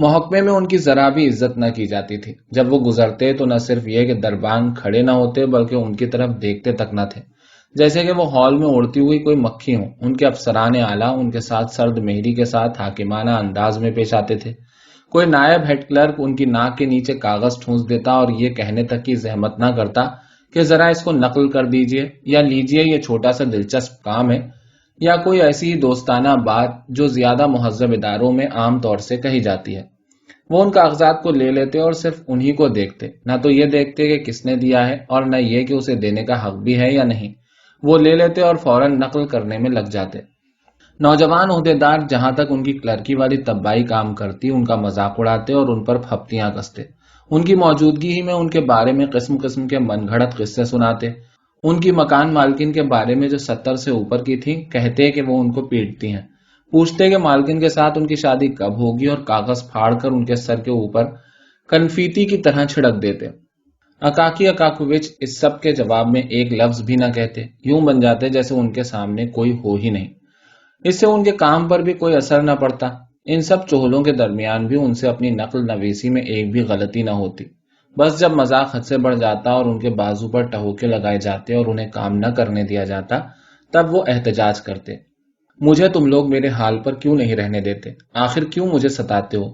محکمے میں ان کی ذرا بھی عزت نہ کی جاتی تھی۔ جب وہ گزرتے تو نہ صرف یہ کہ دربان کھڑے نہ ہوتے بلکہ ان کی طرف دیکھتے تک نہ تھے، جیسے کہ وہ ہال میں اڑتی ہوئی کوئی مکھی ہوں۔ ان کے افسران اعلیٰ ان کے ساتھ سرد مہری کے ساتھ حاکمانہ انداز میں پیش آتے تھے۔ کوئی نائب ہیڈ کلرک ان کی ناک کے نیچے کاغذ ٹھونس دیتا اور یہ کہنے تک کی زحمت نہ کرتا کہ ذرا اس کو نقل کر دیجئے یا لیجئے، یہ چھوٹا سا دلچسپ کام ہے، یا کوئی ایسی ہی دوستانہ بات جو زیادہ مہذب اداروں میں عام طور سے کہی جاتی ہے۔ وہ ان کاغذات کو لے لیتے اور صرف انہی کو دیکھتے، نہ تو یہ دیکھتے کہ کس نے دیا ہے اور نہ یہ کہ اسے دینے کا حق بھی ہے یا نہیں۔ وہ لے لیتے اور فوراً نقل کرنے میں لگ جاتے۔ نوجوان عہدیدار جہاں تک ان کی کلرکی والی طبائی کام کرتی ان کا مذاق اڑاتے اور ان پر پھپتیاں کستے۔ ان کی موجودگی ہی میں ان کے بارے میں قسم قسم کے من گھڑت قصے سناتے۔ ان کی مکان مالکن کے بارے میں جو 70 سے اوپر کی تھی کہتے کہ وہ ان کو پیٹتی ہیں، پوچھتے کہ مالکن کے ساتھ ان کی شادی کب ہوگی اور کاغذ پھاڑ کر ان کے سر کے اوپر کنفیتی کی طرح چھڑک دیتے۔ اکاکی اکاکووچ اس سب کے جواب میں ایک لفظ بھی نہ کہتے، یوں بن جاتے جیسے ان کے سامنے کوئی ہو ہی نہیں۔ اس سے ان کے کام پر بھی کوئی اثر نہ پڑتا۔ ان سب چہلوں کے درمیان بھی ان سے اپنی نقل نویسی میں ایک بھی غلطی نہ ہوتی۔ بس جب مذاق حد سے بڑھ جاتا اور ان کے بازو پر ٹہوکے لگائے جاتے اور انہیں کام نہ کرنے دیا جاتا تب وہ احتجاج کرتے، مجھے تم لوگ میرے حال پر کیوں نہیں رہنے دیتے؟ آخر کیوں مجھے ستاتے ہو؟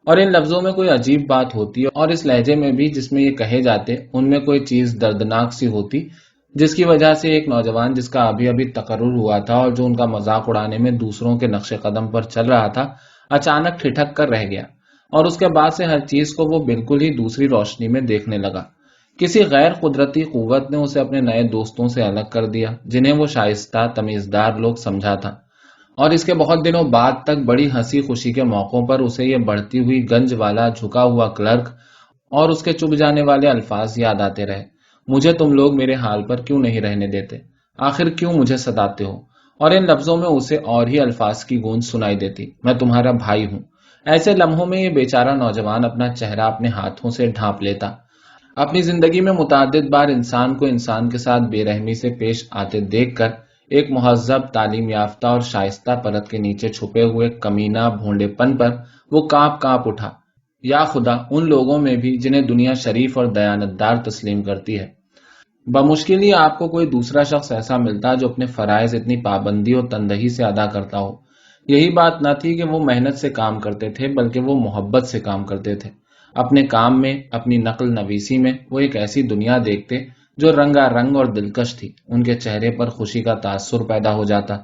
اور ان لفظوں میں کوئی عجیب بات ہوتی اور اس لہجے میں بھی جس میں یہ کہے جاتے ان میں کوئی چیز دردناک سی ہوتی، جس کی وجہ سے ایک نوجوان جس کا ابھی ابھی تقرر ہوا تھا اور جو ان کا مذاق اڑانے میں دوسروں کے نقش قدم پر چل رہا تھا، اچانک ٹھٹک کر رہ گیا اور اس کے بعد سے ہر چیز کو وہ بالکل ہی دوسری روشنی میں دیکھنے لگا۔ کسی غیر قدرتی قوت نے اسے اپنے نئے دوستوں سے الگ کر دیا جنہیں وہ شائستہ تمیزدار لوگ سمجھا تھا، اور اس کے بہت دنوں بعد تک بڑی ہنسی خوشی کے موقعوں پر اسے یہ بڑھتی ہوئی گنج والا جھکا ہوا کلرک اور اس کے چبھ جانے والے الفاظ یاد آتے رہے، مجھے تم لوگ میرے حال پر کیوں نہیں رہنے دیتے؟ آخر کیوں مجھے ستاتے ہو؟ اور ان لفظوں میں اسے اور ہی الفاظ کی گونج سنائی دیتی، میں تمہارا بھائی ہوں۔ ایسے لمحوں میں یہ بیچارہ نوجوان اپنا چہرہ اپنے ہاتھوں سے ڈھانپ لیتا۔ اپنی زندگی میں متعدد بار انسان کو انسان کے ساتھ بے رحمی سے پیش آتے دیکھ کر ایک مہذب، تعلیم یافتہ اور شائستہ پرت کے نیچے چھپے ہوئے کمینہ بھونڈے پن پر وہ کانپ کانپ اٹھا۔ یا خدا، ان لوگوں میں بھی جنہیں دنیا شریف اور دیانتدار تسلیم کرتی ہے، بمشکل ہی آپ کو کوئی دوسرا شخص ایسا ملتا جو اپنے فرائض اتنی پابندی اور تندہی سے ادا کرتا ہو۔ یہی بات نہ تھی کہ وہ محنت سے کام کرتے تھے بلکہ وہ محبت سے کام کرتے تھے۔ اپنے کام میں، اپنی نقل نویسی میں وہ ایک ایسی دنیا دیکھتے جو رنگا رنگ اور دلکش تھی۔ ان کے چہرے پر خوشی کا تاثر پیدا ہو جاتا۔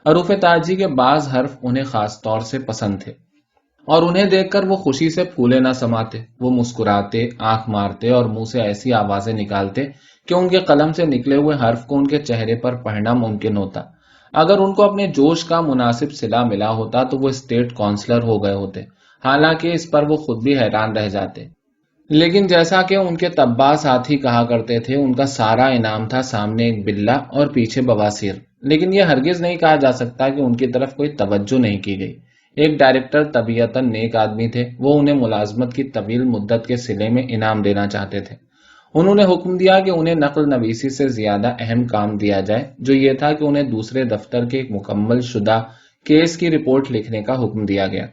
حروف تاجی کے بعض حرف انہیں خاص طور سے پسند تھے اور انہیں دیکھ کر وہ خوشی سے پھولے نہ سماتے۔ وہ مسکراتے، آنکھ مارتے اور منہ سے ایسی آوازیں نکالتے کہ ان کے قلم سے نکلے ہوئے حرف کو ان کے چہرے پر پڑھنا ممکن ہوتا۔ اگر ان کو اپنے جوش کا مناسب صلہ ملا ہوتا تو وہ اسٹیٹ کونسلر ہو گئے ہوتے، حالانکہ اس پر وہ خود بھی حیران رہ جاتے۔ لیکن جیسا کہ ان کے طباع ساتھی کہا کرتے تھے، ان کا سارا انعام تھا سامنے ایک بلہ اور پیچھے بواسیر۔ لیکن یہ ہرگز نہیں کہا جا سکتا کہ ان کی طرف کوئی توجہ نہیں کی گئی۔ ایک ڈائریکٹر طبیعتاً نیک آدمی تھے، وہ انہیں ملازمت کی طویل مدت کے صلے میں انعام دینا چاہتے تھے۔ انہوں نے حکم دیا کہ انہیں نقل نویسی سے زیادہ اہم کام دیا جائے، جو یہ تھا کہ انہیں دوسرے دفتر کے ایک مکمل شدہ کیس کی رپورٹ لکھنے کا حکم دیا گیا۔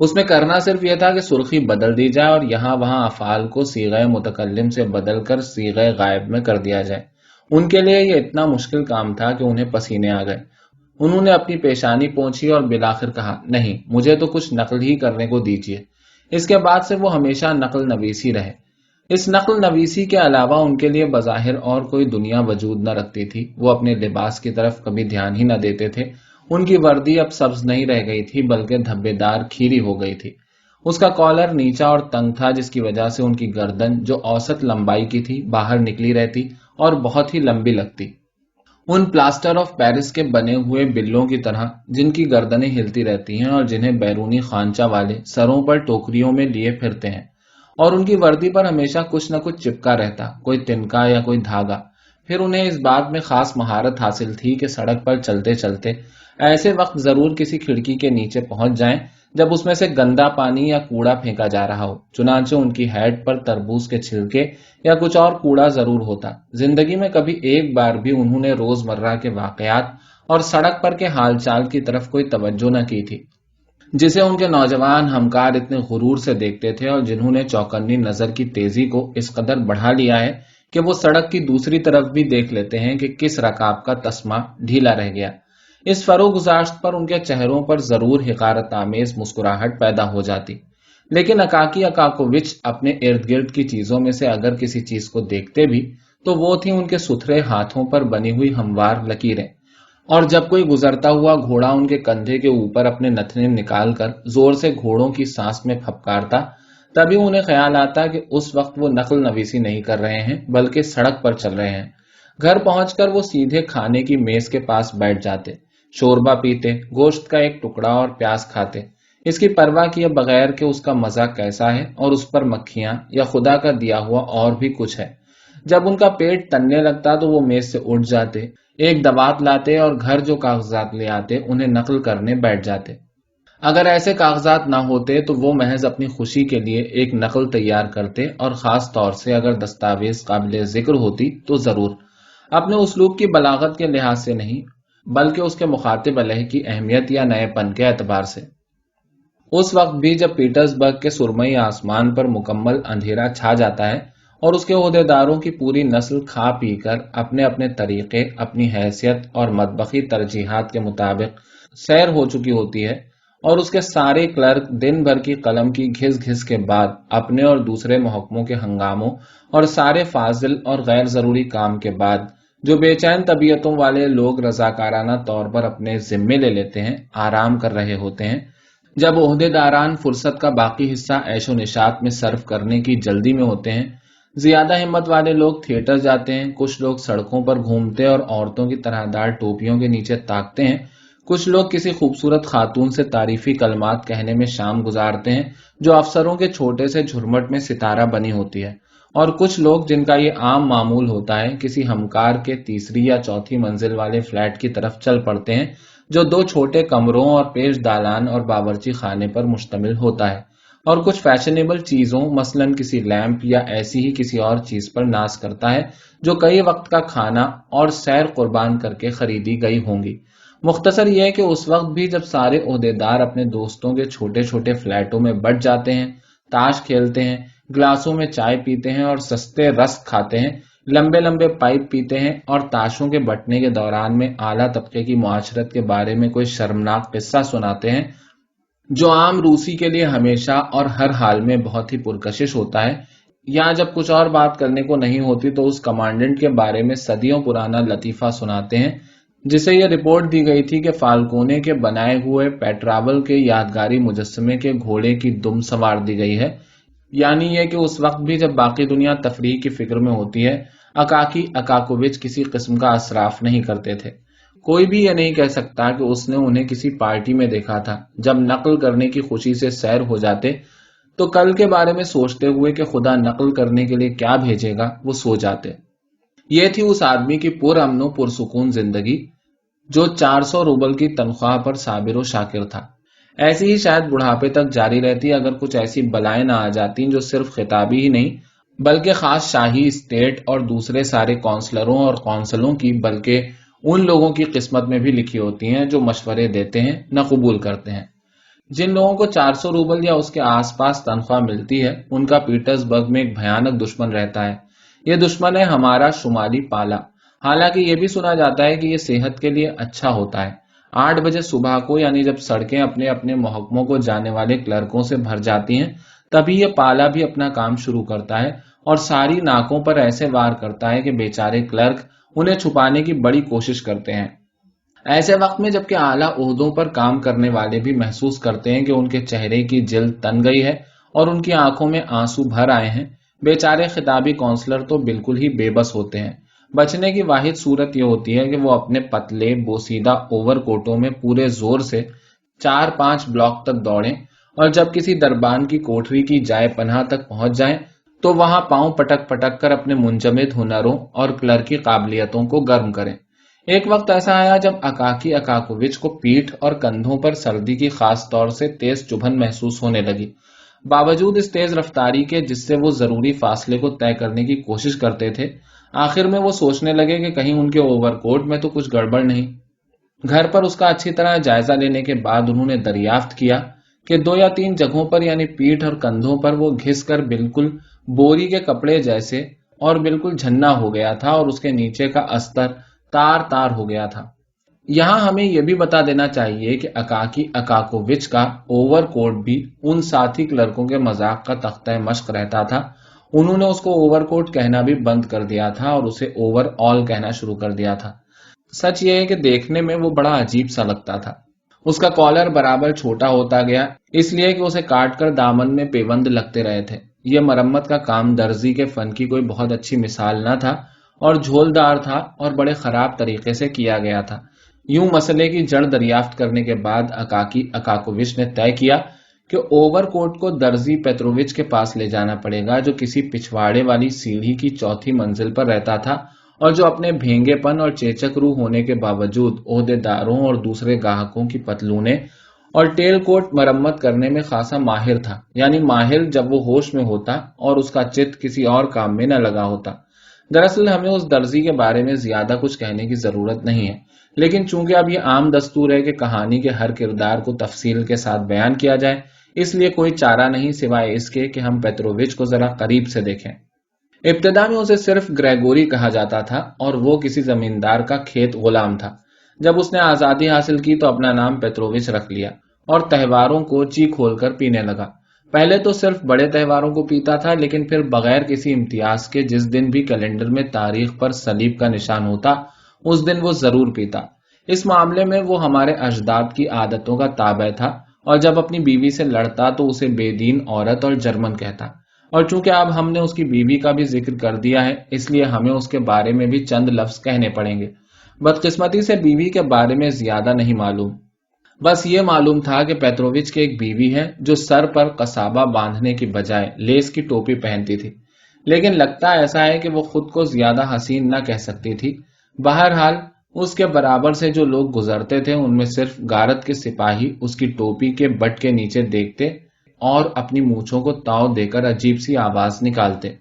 اس میں کرنا صرف یہ تھا کہ سرخی بدل دی جائے اور یہاں وہاں افعال کو صیغہ متکلم سے بدل کر صیغہ غائب میں کر دیا جائے۔ ان کے لیے یہ اتنا مشکل کام تھا کہ انہیں پسینے آ گئے۔ انہوں نے اپنی پیشانی پونچھی اور بالآخر کہا، نہیں، مجھے تو کچھ نقل ہی کرنے کو دیجیے۔ اس کے بعد سے وہ ہمیشہ نقل نویسی رہے۔ اس نقل نویسی کے علاوہ ان کے لیے بظاہر اور کوئی دنیا وجود نہ رکھتی تھی۔ وہ اپنے لباس کی طرف کبھی دھیان ہی نہ دیتے تھے۔ ان کی وردی اب سبز نہیں رہ گئی تھی بلکہ دھبے دار کھیری ہو گئی تھی۔ اس کا کالر نیچا اور تنگ تھا جس کی وجہ سے ان کی گردن جو اوسط لمبائی کی تھی باہر نکلی رہتی اور بہت ہی لمبی لگتی، ان پلاسٹر آف پیرس کے بنے ہوئے بلوں کی طرح جن کی گردنیں ہلتی رہتی ہیں اور جنہیں بیرونی خانچہ والے سروں پر ٹوکریوں میں لیے پھرتے ہیں، اور ان کی وردی پر ہمیشہ کچھ نہ کچھ چپکا رہتا، کوئی تنکا یا کوئی دھاگا۔ پھر انہیں اس بات میں خاص مہارت حاصل تھی کہ سڑک پر چلتے چلتے ایسے وقت ضرور کسی کھڑکی کے نیچے پہنچ جائیں جب اس میں سے گندا پانی یا کوڑا پھینکا جا رہا ہو۔ چنانچہ ان کی ہیڈ پر تربوز کے چھلکے یا کچھ اور کوڑا ضرور ہوتا۔ زندگی میں کبھی ایک بار بھی انہوں نے روز مرہ کے واقعات اور سڑک پر کے حال چال کی طرف کوئی توجہ نہ کی تھی۔ جسے ان کے نوجوان ہمکار اتنے غرور سے دیکھتے تھے اور جنہوں نے چوکنی نظر کی تیزی کو اس قدر بڑھا لیا ہے کہ وہ سڑک کی دوسری طرف بھی دیکھ لیتے ہیں کہ کس رکاب کا تسمہ ڈھیلا رہ گیا۔ اس فروغ گزاشت پر ان کے چہروں پر ضرور حقارت آمیز مسکراہٹ پیدا ہو جاتی، لیکن اکاکی اکاکووچ اپنے ارد گرد کی چیزوں میں سے اگر کسی چیز کو دیکھتے بھی تو وہ تھی ان کے ستھرے ہاتھوں پر بنی ہوئی ہموار لکیریں، اور جب کوئی گزرتا ہوا گھوڑا ان کے کندھے کے اوپر اپنے نتنے نکال کر زور سے گھوڑوں کی سانس میں پھپکارتا، تبھی انہیں خیال آتا کہ اس وقت وہ نقل نویسی نہیں کر رہے ہیں بلکہ سڑک پر چل رہے ہیں۔ گھر پہنچ کر وہ سیدھے کھانے کی میز کے پاس بیٹھ جاتے، شوربہ پیتے، گوشت کا ایک ٹکڑا اور پیاز کھاتے، اس کی پرواہ کیے بغیر کہ اس کا مزہ کیسا ہے اور اس پر مکھیاں یا خدا کا دیا ہوا اور بھی کچھ ہے۔ جب ان کا پیٹ تننے لگتا تو وہ میز سے اٹھ جاتے، ایک دوات لاتے اور گھر جو کاغذات لے آتے انہیں نقل کرنے بیٹھ جاتے۔ اگر ایسے کاغذات نہ ہوتے تو وہ محض اپنی خوشی کے لیے ایک نقل تیار کرتے، اور خاص طور سے اگر دستاویز قابل ذکر ہوتی تو ضرور، اپنے اسلوب کی بلاغت کے لحاظ سے نہیں بلکہ اس کے مخاطب علیہ کی اہمیت یا نئے پن کے اعتبار سے۔ اس وقت بھی جب پیٹرز برگ کے سرمئی آسمان پر مکمل اندھیرا چھا جاتا ہے اور اس کے عہدیداروں کی پوری نسل کھا پی کر اپنے اپنے طریقے، اپنی حیثیت اور مطبخی ترجیحات کے مطابق سیر ہو چکی ہوتی ہے، اور اس کے سارے کلرک دن بھر کی قلم کی گھس گھس کے بعد اپنے اور دوسرے محکموں کے ہنگاموں اور سارے فاضل اور غیر ضروری کام کے بعد جو بے چین طبیعتوں والے لوگ رضاکارانہ طور پر اپنے ذمے لے لیتے ہیں، آرام کر رہے ہوتے ہیں، جب عہدیداران فرصت کا باقی حصہ عیش و نشاط میں صرف کرنے کی جلدی میں ہوتے ہیں، زیادہ ہمت والے لوگ تھیٹر جاتے ہیں، کچھ لوگ سڑکوں پر گھومتے اور عورتوں کی طرح دار ٹوپیوں کے نیچے تاکتے ہیں، کچھ لوگ کسی خوبصورت خاتون سے تعریفی کلمات کہنے میں شام گزارتے ہیں جو افسروں کے چھوٹے سے جھرمٹ میں ستارہ بنی ہوتی ہے، اور کچھ لوگ جن کا یہ عام معمول ہوتا ہے کسی ہمکار کے تیسری یا چوتھی منزل والے فلیٹ کی طرف چل پڑتے ہیں جو 2 چھوٹے کمروں اور پیش دالان اور باورچی خانے پر مشتمل ہوتا ہے، اور کچھ فیشنیبل چیزوں مثلاً کسی لیمپ یا ایسی ہی کسی اور چیز پر ناز کرتا ہے جو کئی وقت کا کھانا اور سیر قربان کر کے خریدی گئی ہوں گی۔ مختصر یہ ہے کہ اس وقت بھی جب سارے عہدیدار اپنے دوستوں کے چھوٹے چھوٹے فلیٹوں میں بٹ جاتے ہیں، تاش کھیلتے ہیں، گلاسوں میں چائے پیتے ہیں اور سستے رسک کھاتے ہیں، لمبے لمبے پائپ پیتے ہیں اور تاشوں کے بٹنے کے دوران میں اعلیٰ طبقے کی معاشرت کے بارے میں کوئی شرمناک قصہ سناتے ہیں جو عام روسی کے لیے ہمیشہ اور ہر حال میں بہت ہی پرکشش ہوتا ہے، یا جب کچھ اور بات کرنے کو نہیں ہوتی تو اس کمانڈنٹ کے بارے میں صدیوں پرانا لطیفہ سناتے ہیں جسے یہ رپورٹ دی گئی تھی کہ فالکونے کے بنائے ہوئے پیٹراول کے یادگاری مجسمے کے گھوڑے کی دم سنوار دی گئی ہے۔ یعنی یہ کہ اس وقت بھی جب باقی دنیا تفریح کی فکر میں ہوتی ہے، اکاکی اکاکووچ کسی قسم کا اسراف نہیں کرتے تھے۔ کوئی بھی یہ نہیں کہہ سکتا کہ اس نے انہیں کسی پارٹی میں دیکھا تھا۔ جب نقل کرنے کی خوشی سے سیر ہو جاتے تو کل کے بارے میں سوچتے ہوئے کہ خدا نقل کرنے کے لیے کیا بھیجے گا وہ سو جاتے۔ یہ تھی اس آدمی کی پرامن و پرسکون زندگی جو 400 روبل کی تنخواہ پر صابر و شاکر تھا۔ ایسی ہی شاید بڑھاپے تک جاری رہتی اگر کچھ ایسی بلائیں نہ آ جاتی جو صرف خطابی ہی نہیں بلکہ خاص شاہی اسٹیٹ اور دوسرے سارے کونسلروں اور کونسلوں کی بلکہ ان لوگوں کی قسمت میں بھی لکھی ہوتی ہیں جو مشورے دیتے ہیں نہ قبول کرتے ہیں۔ جن لوگوں کو 400 روبل یا اس کے آس پاس تنخواہ ملتی ہے ان کا پیٹرز برگ میں ایک بھیانک دشمن رہتا ہے۔ یہ دشمن ہے ہمارا شمالی پالا۔ حالانکہ یہ بھی سنا جاتا ہے کہ یہ صحت کے لیے اچھا ہوتا ہے۔ 8 بجے صبح کو، یعنی جب سڑکیں اپنے اپنے محکموں کو جانے والے کلرکوں سے بھر جاتی ہیں، تبھی یہ پالا بھی اپنا کام شروع کرتا ہے اور ساری ناکوں پر ایسے وار کرتا ہے کہ بیچارے کلرک انہیں چھپانے کی بڑی کوشش کرتے ہیں۔ ایسے وقت میں جبکہ اعلیٰ عہدوں پر کام کرنے والے بھی محسوس کرتے ہیں کہ ان کے چہرے کی جلد تن گئی ہے اور ان کی آنکھوں میں آنسو بھر آئے ہیں، بیچارے خطابی کونسلر تو بالکل ہی بے بس ہوتے ہیں۔ بچنے کی واحد صورت یہ ہوتی ہے کہ وہ اپنے پتلے بوسیدہ اوور کوٹوں میں پورے زور سے 4-5 بلاک تک دوڑیں، اور جب کسی دربان کی کوٹری کی جائے پناہ تک پہنچ جائیں تو وہاں پاؤں پٹک پٹک کر اپنے منجمد ہنروں اور کلرکی قابلیتوں کو گرم کریں۔ ایک وقت ایسا آیا جب اکاکی اکاکووچ کو پیٹھ اور کندھوں پر سردی کی خاص طور سے تیز چبھن محسوس ہونے لگی۔ باوجود اس تیز رفتاری کے جس سے وہ ضروری فاصلے کو طے کرنے کی کوشش کرتے تھے، آخر میں وہ سوچنے لگے کہ کہیں ان کے اوور کوٹ میں تو کچھ گڑبڑ نہیں۔ گھر پر اس کا اچھی طرح جائزہ لینے کے بعد انہوں نے دریافت کیا کہ 2 یا 3 جگہوں پر یعنی پیٹھ اور کندھوں پر وہ گھس کر بالکل بوری کے کپڑے جیسے اور بالکل جھنا ہو گیا تھا اور اس کے نیچے کا استر تار تار ہو گیا تھا۔ یہاں ہمیں یہ بھی بتا دینا چاہیے کہ اکاکی اکاکووچ کا اوور کوٹ بھی ان ساتھی کلرکوں کے مذاق کا تختہ مشق رہتا تھا۔ انہوں نے اس کو اوور کوٹ کہنا بھی بند کر دیا تھا اور اسے اوور آل کہنا شروع کر دیا تھا۔ سچ یہ ہے کہ دیکھنے میں وہ بڑا عجیب سا لگتا تھا۔ اس کا کالر برابر چھوٹا ہوتا گیا، اس لیے کہ اسے کاٹ کر دامن میں پیوند لگتے رہے تھے۔ یہ مرمت کا کام درزی کے فن کی کوئی بہت اچھی مثال نہ تھا اور جھولدار تھا اور بڑے خراب طریقے سے کیا گیا تھا۔ یوں مسئلے کی جڑ دریافت کرنے کے بعد اکاکی اکاکووچ نے طے کیا کہ اوور کوٹ کو درزی پیترووچ کے پاس لے جانا پڑے گا، جو کسی پچھواڑے والی سیڑھی کی 4تھی منزل پر رہتا تھا اور جو اپنے بھینگے پن اور چیچک روح ہونے کے باوجود عہدے داروں اور دوسرے گاہکوں کی پتلونیں اور ٹیل کوٹ مرمت کرنے میں خاصا ماہر تھا، یعنی ماہر جب وہ ہوش میں ہوتا اور اس کا چت کسی اور کام میں نہ لگا ہوتا۔ دراصل ہمیں اس درزی کے بارے میں زیادہ کچھ کہنے کی ضرورت نہیں ہے، لیکن چونکہ اب یہ عام دستور ہے کہ کہانی کے ہر کردار کو تفصیل کے ساتھ بیان کیا جائے، اس لیے کوئی چارہ نہیں سوائے اس کے کہ ہم پیترووچ کو ذرا قریب سے دیکھیں۔ ابتدا میں اسے صرف گریگوری کہا جاتا تھا اور وہ کسی زمیندار کا کھیت غلام تھا۔ جب اس نے آزادی حاصل کی تو اپنا نام پیترووچ رکھ لیا اور تہواروں کو چی کھول کر پینے لگا۔ پہلے تو صرف بڑے تہواروں کو پیتا تھا، لیکن پھر بغیر کسی امتیاز کے جس دن بھی کیلنڈر میں تاریخ پر صلیب کا نشان ہوتا اس دن وہ ضرور پیتا۔ اس معاملے میں وہ ہمارے اجداد کی عادتوں کا تابع تھا اور جب اپنی بیوی سے لڑتا تو اسے بے دین عورت اور جرمن کہتا، اور چونکہ اب ہم نے اس کی بیوی کا بھی ذکر کر دیا ہے اس لیے ہمیں اس کے بارے میں بھی چند لفظ کہنے پڑیں گے۔ بدقسمتی سے بیوی کے بارے میں زیادہ نہیں معلوم، بس یہ معلوم تھا کہ پیترووچ کی ایک بیوی ہے جو سر پر قصابہ باندھنے کی بجائے لیس کی ٹوپی پہنتی تھی، لیکن لگتا ایسا ہے کہ وہ خود کو زیادہ حسین نہ کہہ سکتی تھی۔ بہرحال اس کے برابر سے جو لوگ گزرتے تھے ان میں صرف غارت کے سپاہی اس کی ٹوپی کے بٹ کے نیچے دیکھتے اور اپنی مونچھوں کو تاؤ دے کر عجیب سی آواز نکالتے۔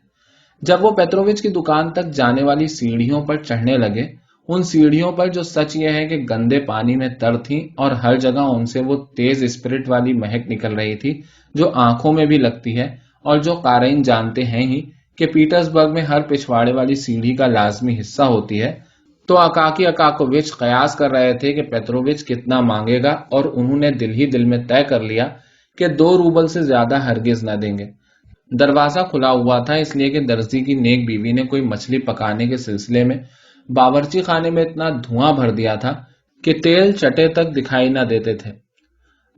جب وہ پیترووچ کی دکان تک جانے والی سیڑھیوں پر چڑھنے لگے، ان سیڑھیوں پر جو سچ یہ ہے کہ گندے پانی میں تر تھیں اور ہر جگہ ان سے وہ تیز اسپرٹ والی مہک نکل رہی تھی جو آنکھوں میں بھی لگتی ہے اور جو قارئین جانتے ہیں ہی کہ پیٹرز برگ میں ہر پچھواڑے والی سیڑھی کا لازمی حصہ ہوتی ہے، تو اکاکی اکاکووچ قیاس کر رہے تھے کہ پیترووچ کتنا مانگے گا اور انہوں نے دل ہی دل میں طے کر لیا کہ 2 روبل سے زیادہ ہرگز نہ دیں گے۔ دروازہ کھلا ہوا تھا اس لیے کہ درزی کی نیک بیوی نے کوئی مچھلی پکانے کے سلسلے میں باورچی خانے میں اتنا دھواں بھر دیا تھا کہ تیل چٹے تک دکھائی نہ دیتے تھے۔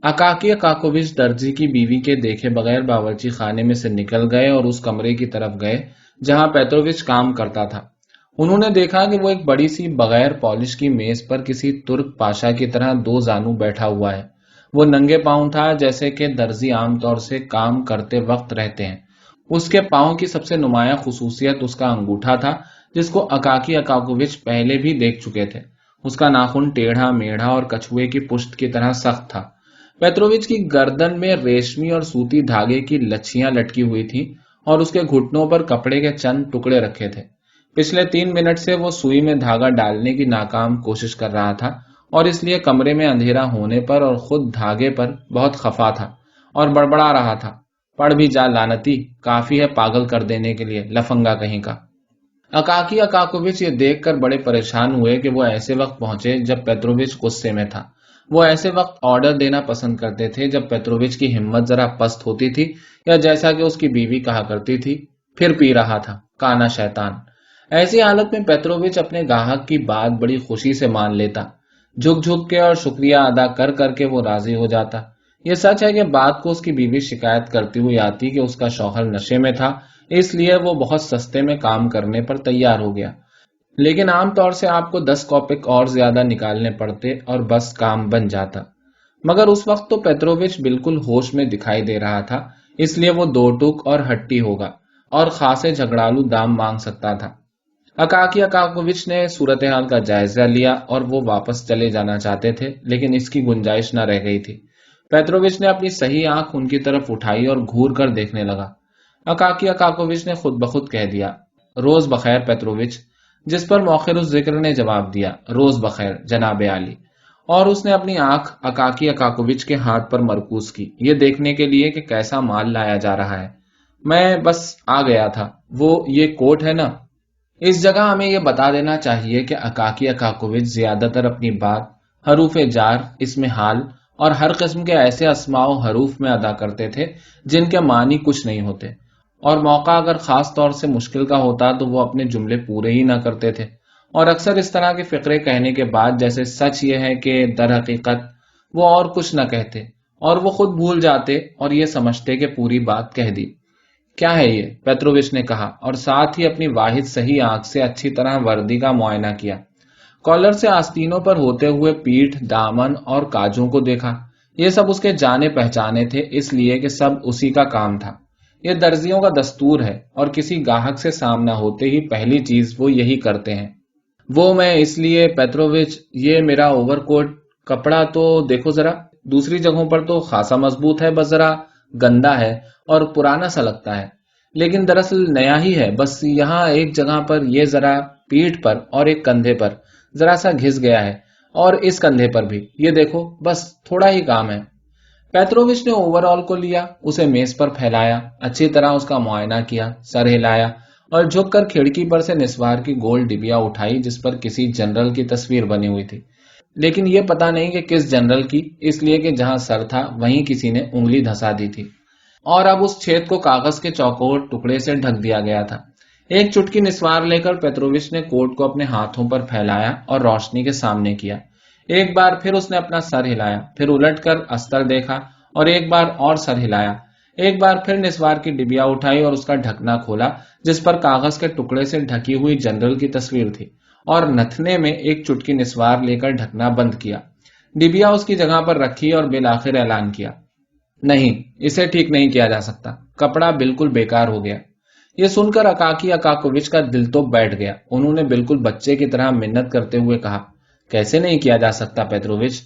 اکاکی اکاکووچ درزی کی بیوی کے دیکھے بغیر باورچی خانے میں سے نکل گئے اور اس کمرے کی طرف گئے جہاں پیترووچ کام کرتا تھا۔ انہوں نے دیکھا کہ وہ ایک بڑی سی بغیر پالش کی میز پر کسی ترک پاشا کی طرح 2 زانو بیٹھا ہوا ہے۔ وہ ننگے پاؤں تھا جیسے کہ درزی عام طور سے کام کرتے وقت رہتے ہیں۔ اس کے پاؤں کی سب سے نمایاں خصوصیت اس کا انگوٹھا تھا جس کو اکاکی اکاکووچ پہلے بھی دیکھ چکے تھے۔ اس کا ناخن ٹیڑھا میڑھا اور کچھوے کی پشت کی طرح سخت تھا۔ پیترووچ کی گردن میں ریشمی اور سوتی دھاگے کی لچھیاں لٹکی ہوئی تھیں اور اس کے گھٹنوں پر کپڑے کے چند ٹکڑے رکھے تھے۔ پچھلے 3 منٹ سے وہ سوئی میں دھاگا ڈالنے کی ناکام کوشش کر رہا تھا اور اس لیے کمرے میں اندھیرا ہونے پر اور خود دھاگے پر بہت خفا تھا اور بڑبڑا رہا تھا، پڑھ بھی جا لعنتی، کافی ہے پاگل کر دینے کے لیے، لفنگا کہیں کا۔ اکاکی اکاکووچ یہ دیکھ کر بڑے پریشان ہوئے کہ وہ ایسے وقت پہنچے جب پیترووچ غصے میں تھا۔ وہ ایسے وقت آرڈر دینا پسند کرتے تھے جب پیترووچ کی ہمت ذرا پست ہوتی تھی، یا جیسا کہ اس کی بیوی کہا کرتی تھی، پھر پی رہا تھا، کانا شیطان۔ ایسی حالت میں پیترووچ اپنے گاہک کی بات بڑی خوشی سے مان لیتا، جھک جھک کے اور شکریہ ادا کر کر کے وہ راضی ہو جاتا۔ یہ سچ ہے کہ بات کو اس کی بیوی شکایت کرتی ہوئی آتی کہ اس کا شوہر نشے میں تھا، اس لیے وہ بہت سستے میں کام کرنے پر تیار ہو گیا، لیکن عام طور سے آپ کو 10 کوپک اور زیادہ نکالنے پڑتے اور بس کام بن جاتا۔ مگر اس وقت تو پیترووچ بالکل ہوش میں دکھائی دے رہا تھا، اس لیے وہ 2 ٹوک اور ہٹی ہوگا اور خاصے جھگڑالو دام مانگ سکتا تھا۔ اکاکی اکاکووچ نے صورتحال کا جائزہ لیا اور وہ واپس چلے جانا چاہتے تھے، لیکن اس کی گنجائش نہ رہ گئی تھی۔ پیترووچ نے اپنی صحیح آنکھ ان کی طرف اٹھائی اور گھور کر دیکھنے لگا۔ اکاکی اکاکووچ نے خود بخود کہہ دیا، روز بخیر پیترووچ، جس پر مؤخر الذکر نے جواب دیا، روز بخیر جناب عالی۔ اور اس نے اپنی آنکھ اکاکی اکاکووچ کے ہاتھ پر مرکوز کی، یہ دیکھنے کے لیے کہ کیسا مال لایا جا رہا ہے۔ میں بس آ گیا تھا، وہ یہ کوٹ ہے نا۔ اس جگہ ہمیں یہ بتا دینا چاہیے کہ اکاکی اکاکووچ زیادہ تر اپنی بات حروف جار، اسم حال اور ہر قسم کے ایسے اسماء و حروف میں ادا کرتے تھے جن کے معنی کچھ نہیں ہوتے، اور موقع اگر خاص طور سے مشکل کا ہوتا تو وہ اپنے جملے پورے ہی نہ کرتے تھے، اور اکثر اس طرح کے فقرے کہنے کے بعد جیسے سچ یہ ہے کہ در حقیقت وہ اور کچھ نہ کہتے اور وہ خود بھول جاتے اور یہ سمجھتے کہ پوری بات کہہ دی۔ کیا ہے یہ؟ پیٹرووچ نے کہا، اور ساتھ ہی اپنی واحد صحیح آنکھ سے اچھی طرح وردی کا معائنہ کیا، کالر سے آستینوں پر ہوتے ہوئے پیٹھ، دامن اور کاجوں کو دیکھا۔ یہ سب اس کے جانے پہچانے تھے، اس لیے کہ سب اسی کا کام تھا۔ یہ درزیوں کا دستور ہے، اور کسی گاہک سے سامنا ہوتے ہی پہلی چیز وہ یہی کرتے ہیں۔ وہ میں اس لیے پیٹرووچ، یہ میرا اوور کوٹ کپڑا تو دیکھو ذرا، دوسری جگہوں پر تو خاصا مضبوط ہے، بس ذرا گندا ہے اور پرانا سا لگتا ہے، لیکن دراصل نیا ہی ہے، بس یہاں ایک جگہ پر یہ ذرا پیٹھ پر اور ایک کندھے پر ذرا سا گھس گیا ہے، اور اس کندھے پر بھی، یہ دیکھو، بس تھوڑا ہی کام ہے۔ پیٹرووچ نے اوور آل کو لیا، اسے میز پر پھیلایا، اچھی طرح اس کا معائنہ کیا، سر ہلایا اور جھک کر کھڑکی پر سے نسوار کی گول ڈبیا اٹھائی جس پر کسی جنرل کی تصویر بنی ہوئی تھی، لیکن یہ پتا نہیں کہ کس جنرل کی، اس لیے کہ جہاں سر تھا وہیں کسی نے انگلی دھسا دی تھی، اور اب اس چھید کو کاغذ کے چوکور ٹکڑے سے ڈھک دیا گیا تھا۔ ایک چٹکی نسوار لے کر پیٹرووچ نے کوٹ کو اپنے ہاتھوں پر پھیلایا اور روشنی کے سامنے کیا۔ ایک بار پھر اس نے اپنا سر ہلایا، پھر الٹ کر استر دیکھا اور ایک بار اور سر ہلایا، ایک بار پھر نسوار کی ڈبیا اٹھائی اور اس کا ڈھکنا کھولا جس پر کاغذ کے ٹکڑے سے ڈھکی ہوئی جنرل کی تصویر تھی، اور نتھنے میں ایک چٹکی نسوار لے کر ڈھکنا بند کیا، ڈبیا اس کی جگہ پر رکھی اور بالآخر اعلان کیا، نہیں، اسے ٹھیک نہیں کیا جا سکتا، کپڑا بالکل بیکار ہو گیا۔ یہ سن کر اکاکی اکاکووچ کا دل تو بیٹھ گیا، انہوں نے بالکل بچے کی طرح منت کرتے ہوئے کہا، کیسے نہیں کیا جا سکتا پیٹرووچ؟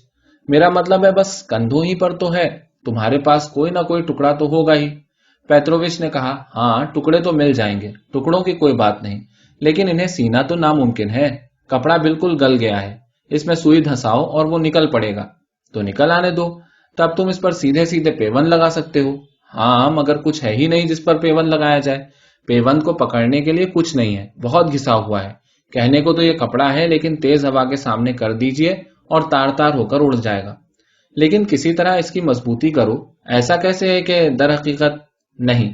میرا مطلب ہے بس کندھوں ہی پر تو ہے، تمہارے پاس کوئی نہ کوئی ٹکڑا تو ہوگا ہی۔ پیٹرووچ نے کہا، ہاں ٹکڑے تو مل جائیں گے، ٹکڑوں کی کوئی بات نہیں، لیکن انہیں سینا تو ناممکن ہے، کپڑا بالکل گل گیا ہے، اس میں سوئی دھساؤ اور وہ نکل پڑے گا، تو نکل آنے دو، تب تم اس پر سیدھے سیدھے پیون لگا سکتے ہو۔ ہاں مگر کچھ ہے ہی نہیں جس پر پیون لگایا جائے، پیون کو پکڑنے کے لیے کچھ نہیں ہے، بہت گھسا ہوا ہے، کہنے کو تو یہ کپڑا ہے لیکن تیز ہوا کے سامنے کر دیجئے اور تار تار ہو کر اڑ جائے گا، لیکن کسی طرح اس کی مضبوطی کرو، ایسا کیسے ہے کہ در حقیقت نہیں۔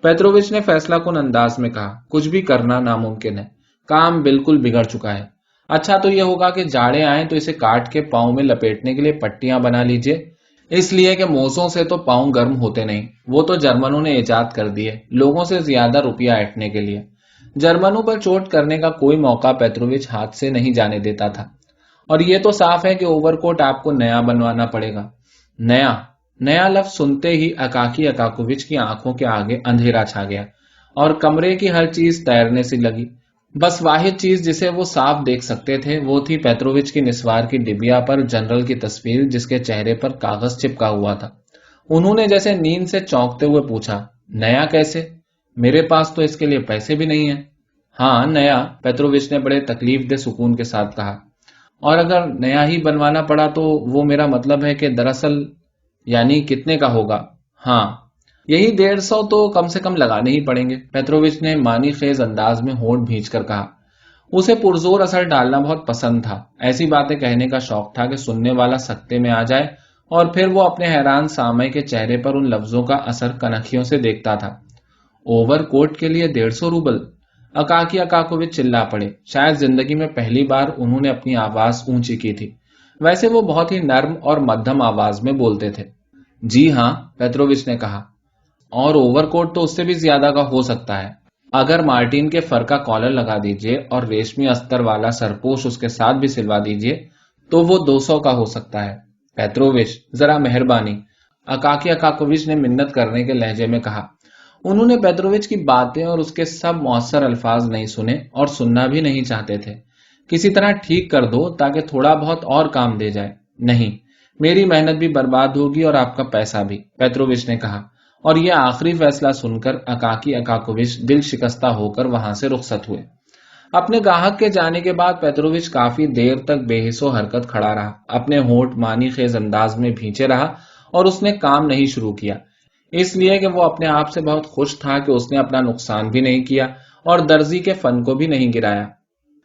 پیٹرووچ نے فیصلہ کن انداز میں کہا، کچھ بھی کرنا ناممکن ہے، کام بالکل بگڑ چکا ہے۔ اچھا تو یہ ہوگا کہ جاڑے آئیں تو اسے کاٹ کے پاؤں میں لپیٹنے کے لیے پٹیاں بنا لیجئے، اس لیے کہ موزوں سے تو پاؤں گرم ہوتے نہیں، وہ تو جرمنوں نے ایجاد کر دیے لوگوں سے زیادہ روپیہ ایٹنے کے لیے۔ جرمنوں پر چوٹ کرنے کا کوئی موقع پیٹرووچ ہاتھ سے نہیں جانے دیتا تھا، اور یہ تو صاف ہے کہ اوور کوٹ آپ کو نیا بنوانا پڑے گا۔ نیا؟ نیا لفظ سنتے ہی اکاکی اکاکووچ کی آنکھوں کے آگے اندھیرا چھا گیا اور کمرے کی ہر چیز تیرنے سی لگی، بس واحد چیز جسے وہ صاف دیکھ سکتے تھے وہ تھی پیٹرووچ کی نسوار کی ڈبیا پر جنرل کی تصویر جس کے چہرے پر کاغذ چپکا ہوا تھا۔ انہوں نے جیسے نیند سے چونکتے ہوئے پوچھا، نیا کیسے؟ میرے پاس تو اس کے لیے پیسے بھی نہیں ہیں۔ ہاں نیا، پیٹرووچ نے بڑے تکلیف دہ سکون کے ساتھ کہا، اور اگر نیا ہی بنوانا پڑا تو وہ میرا مطلب ہے کہ دراصل یعنی کتنے کا ہوگا؟ ہاں یہی 150 تو کم سے کم لگانے ہی پڑیں گے، پیٹرووچ نے معنی خیز انداز میں ہونٹ بھینچ کر کہا۔ اسے پرزور اثر ڈالنا بہت پسند تھا، ایسی باتیں کہنے کا شوق تھا کہ سننے والا سکتے میں آ جائے، اور پھر وہ اپنے حیران سامع کے چہرے پر ان لفظوں کا اثر کنکھیوں سے دیکھتا تھا۔ اوور کوٹ کے لیے 150 روبل؟ اکاکی اکاکووچ چلا پڑے، شاید زندگی میں پہلی بار انہوں نے اپنی آواز اونچی کی تھی، ویسے وہ بہت ہی نرم اور مدھم آواز میں بولتے تھے۔ جی ہاں، پیٹرووچ نے کہا، اور اوور کوٹ تو اس سے بھی زیادہ کا ہو سکتا ہے، اگر مارٹین کے فر کا کالر لگا دیجئے اور ریشمی استر والا سرپوش اس کے ساتھ بھی سلوا دیجئے تو وہ 200 کا ہو سکتا ہے۔ پیٹرووچ ذرا مہربانی، اکاکی اکاکووچ نے منت کرنے کے لہجے میں کہا۔ انہوں نے پیٹرووچ کی باتیں اور اس کے سب مؤثر الفاظ نہیں سنے اور سننا بھی نہیں چاہتے تھے۔ کسی طرح ٹھیک کر دو تاکہ تھوڑا بہت اور کام دے جائے۔ نہیں، میری محنت بھی برباد ہوگی اور آپ کا پیسہ بھی، پیٹرووچ نے کہا، اور یہ آخری فیصلہ سن کر اکاکی اکاکووچ دل شکستہ ہو کر وہاں سے رخصت ہوئے۔ اپنے گاہک کے جانے کے بعد پیترووچ کافی دیر تک بے حس و حرکت کھڑا رہا، اپنے ہونٹ معنی خیز انداز میں بھینچے رہا، اور اس نے کام نہیں شروع کیا، اس لیے کہ وہ اپنے آپ سے بہت خوش تھا کہ اس نے اپنا نقصان بھی نہیں کیا اور درزی کے فن کو بھی نہیں گرایا۔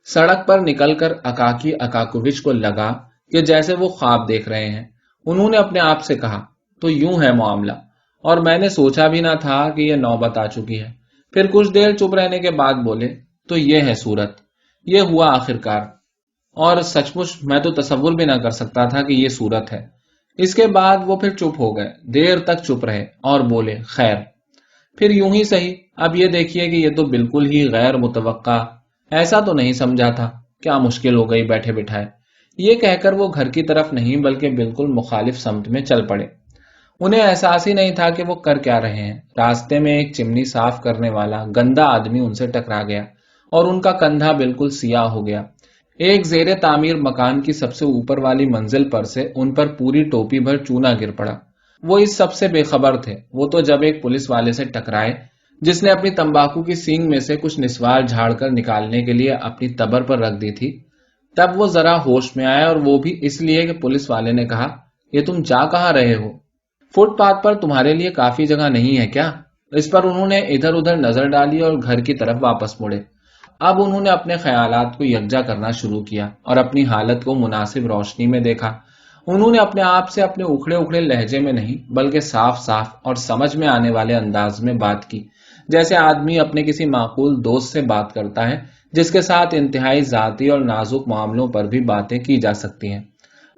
سڑک پر نکل کر اکاکی اکاکووچ کو لگا کہ جیسے وہ خواب دیکھ رہے ہیں۔ انہوں نے اپنے آپ سے کہا، تو یوں ہے معاملہ، اور میں نے سوچا بھی نہ تھا کہ یہ نوبت آ چکی ہے۔ پھر کچھ دیر چپ رہنے کے بعد بولے، تو یہ ہے صورت، یہ ہوا آخرکار، اور سچ مچ میں تو تصور بھی نہ کر سکتا تھا کہ یہ صورت ہے۔ اس کے بعد وہ پھر چپ ہو گئے، دیر تک چپ رہے اور بولے، خیر پھر یوں ہی صحیح، اب یہ دیکھیے کہ یہ تو بالکل ہی غیر متوقع، ایسا تو نہیں سمجھا تھا، کیا مشکل ہو گئی بیٹھے بٹھائے۔ یہ کہہ کر وہ گھر کی طرف نہیں بلکہ بالکل مخالف سمت میں چل پڑے۔ انہیں احساس ہی نہیں تھا کہ وہ کر کیا رہے ہیں۔ راستے میں ایک چمنی صاف کرنے والا گندا آدمی ان سے ٹکرا گیا اور ان کا کندھا بالکل سیاہ ہو گیا۔ ایک زیر تعمیر مکان کی سب سے اوپر والی منزل پر سے ان پر پوری ٹوپی بھر چونا گر پڑا۔ وہ اس سب سے بے خبر تھے۔ وہ تو جب ایک پولیس والے سے ٹکرائے جس نے اپنی تمباکو کی سینگ میں سے کچھ نسوار جھاڑ کر نکالنے کے لیے اپنی تبر پر رکھ دی تھی، تب وہ ذرا ہوش میں آیا، اور وہ بھی اس لیے کہ پولیس والے نے کہا، یہ تم جا کہاں رہے ہو؟ فٹ پاتھ پر تمہارے لیے کافی جگہ نہیں ہے کیا؟ اس پر انہوں نے ادھر ادھر نظر ڈالی اور گھر کی طرف واپس مڑے۔ اب انہوں نے اپنے خیالات کو یکجا کرنا شروع کیا اور اپنی حالت کو مناسب روشنی میں دیکھا۔ انہوں نے اپنے آپ سے اپنے اکھڑے اکھڑے لہجے میں نہیں بلکہ صاف صاف اور سمجھ میں آنے والے انداز میں بات کی، جیسے آدمی اپنے کسی معقول دوست سے بات کرتا ہے جس کے ساتھ انتہائی ذاتی اور نازک معاملوں پر بھی باتیں کی جا سکتی ہیں۔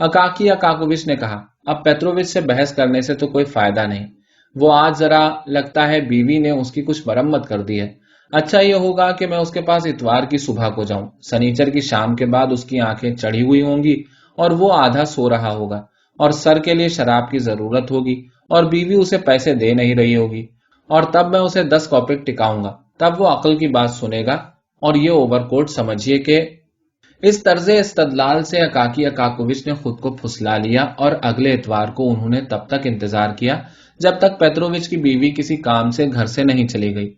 اکاکی اکاکووچ نے کہا، اب پیترووچ سے بحث کرنے سے تو کوئی فائدہ نہیں، وہ آج ذرا لگتا ہے بیوی نے اس کی کچھ مرمت کر دی ہے۔ اچھا یہ ہوگا کہ میں اس کے پاس اتوار کی صبح کو جاؤں، سنیچر کی شام کے بعد اس کی آنکھیں چڑھی ہوئی ہوں گی اور وہ آدھا سو رہا ہوگا، اور سر کے لیے شراب کی ضرورت ہوگی اور بیوی اسے پیسے دے نہیں رہی ہوگی، اور تب میں اسے 10 کوپک ٹکاؤں گا، تب وہ عقل کی بات سنے گا۔ اور یہ اوور کوٹ سمجھیے کہ اس طرز استدلال سے اکاکی اکاکووچ نے خود کو پھسلا لیا، اور اگلے اتوار کو انہوں نے تب تک انتظار کیا جب تک پیترووچ کی بیوی کسی کام سے گھر سے نہیں چلی گئی۔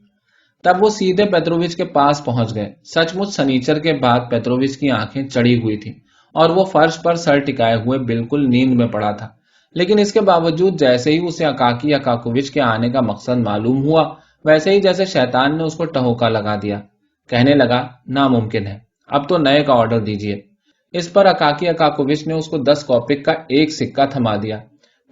تب وہ سیدھے پیترووچ کے پاس پہنچ گئے۔ سچ مچ سنیچر کے بعد پیترووچ کی آنکھیں چڑھی ہوئی تھیں اور وہ فرش پر سر ٹکائے ہوئے بالکل نیند میں پڑا تھا، لیکن اس کے باوجود جیسے ہی اسے اکاکی اکاکووچ کے آنے کا مقصد معلوم ہوا، ویسے ہی جیسے شیطان نے اس کو ٹہوکا لگا دیا۔ کہنے لگا، ناممکن ہے، اب تو نئے کا آرڈر دیجیے۔ اس پر اکاکی اکاکووچ نے اس کو 10 کوپک کا ایک سکہ تھما دیا۔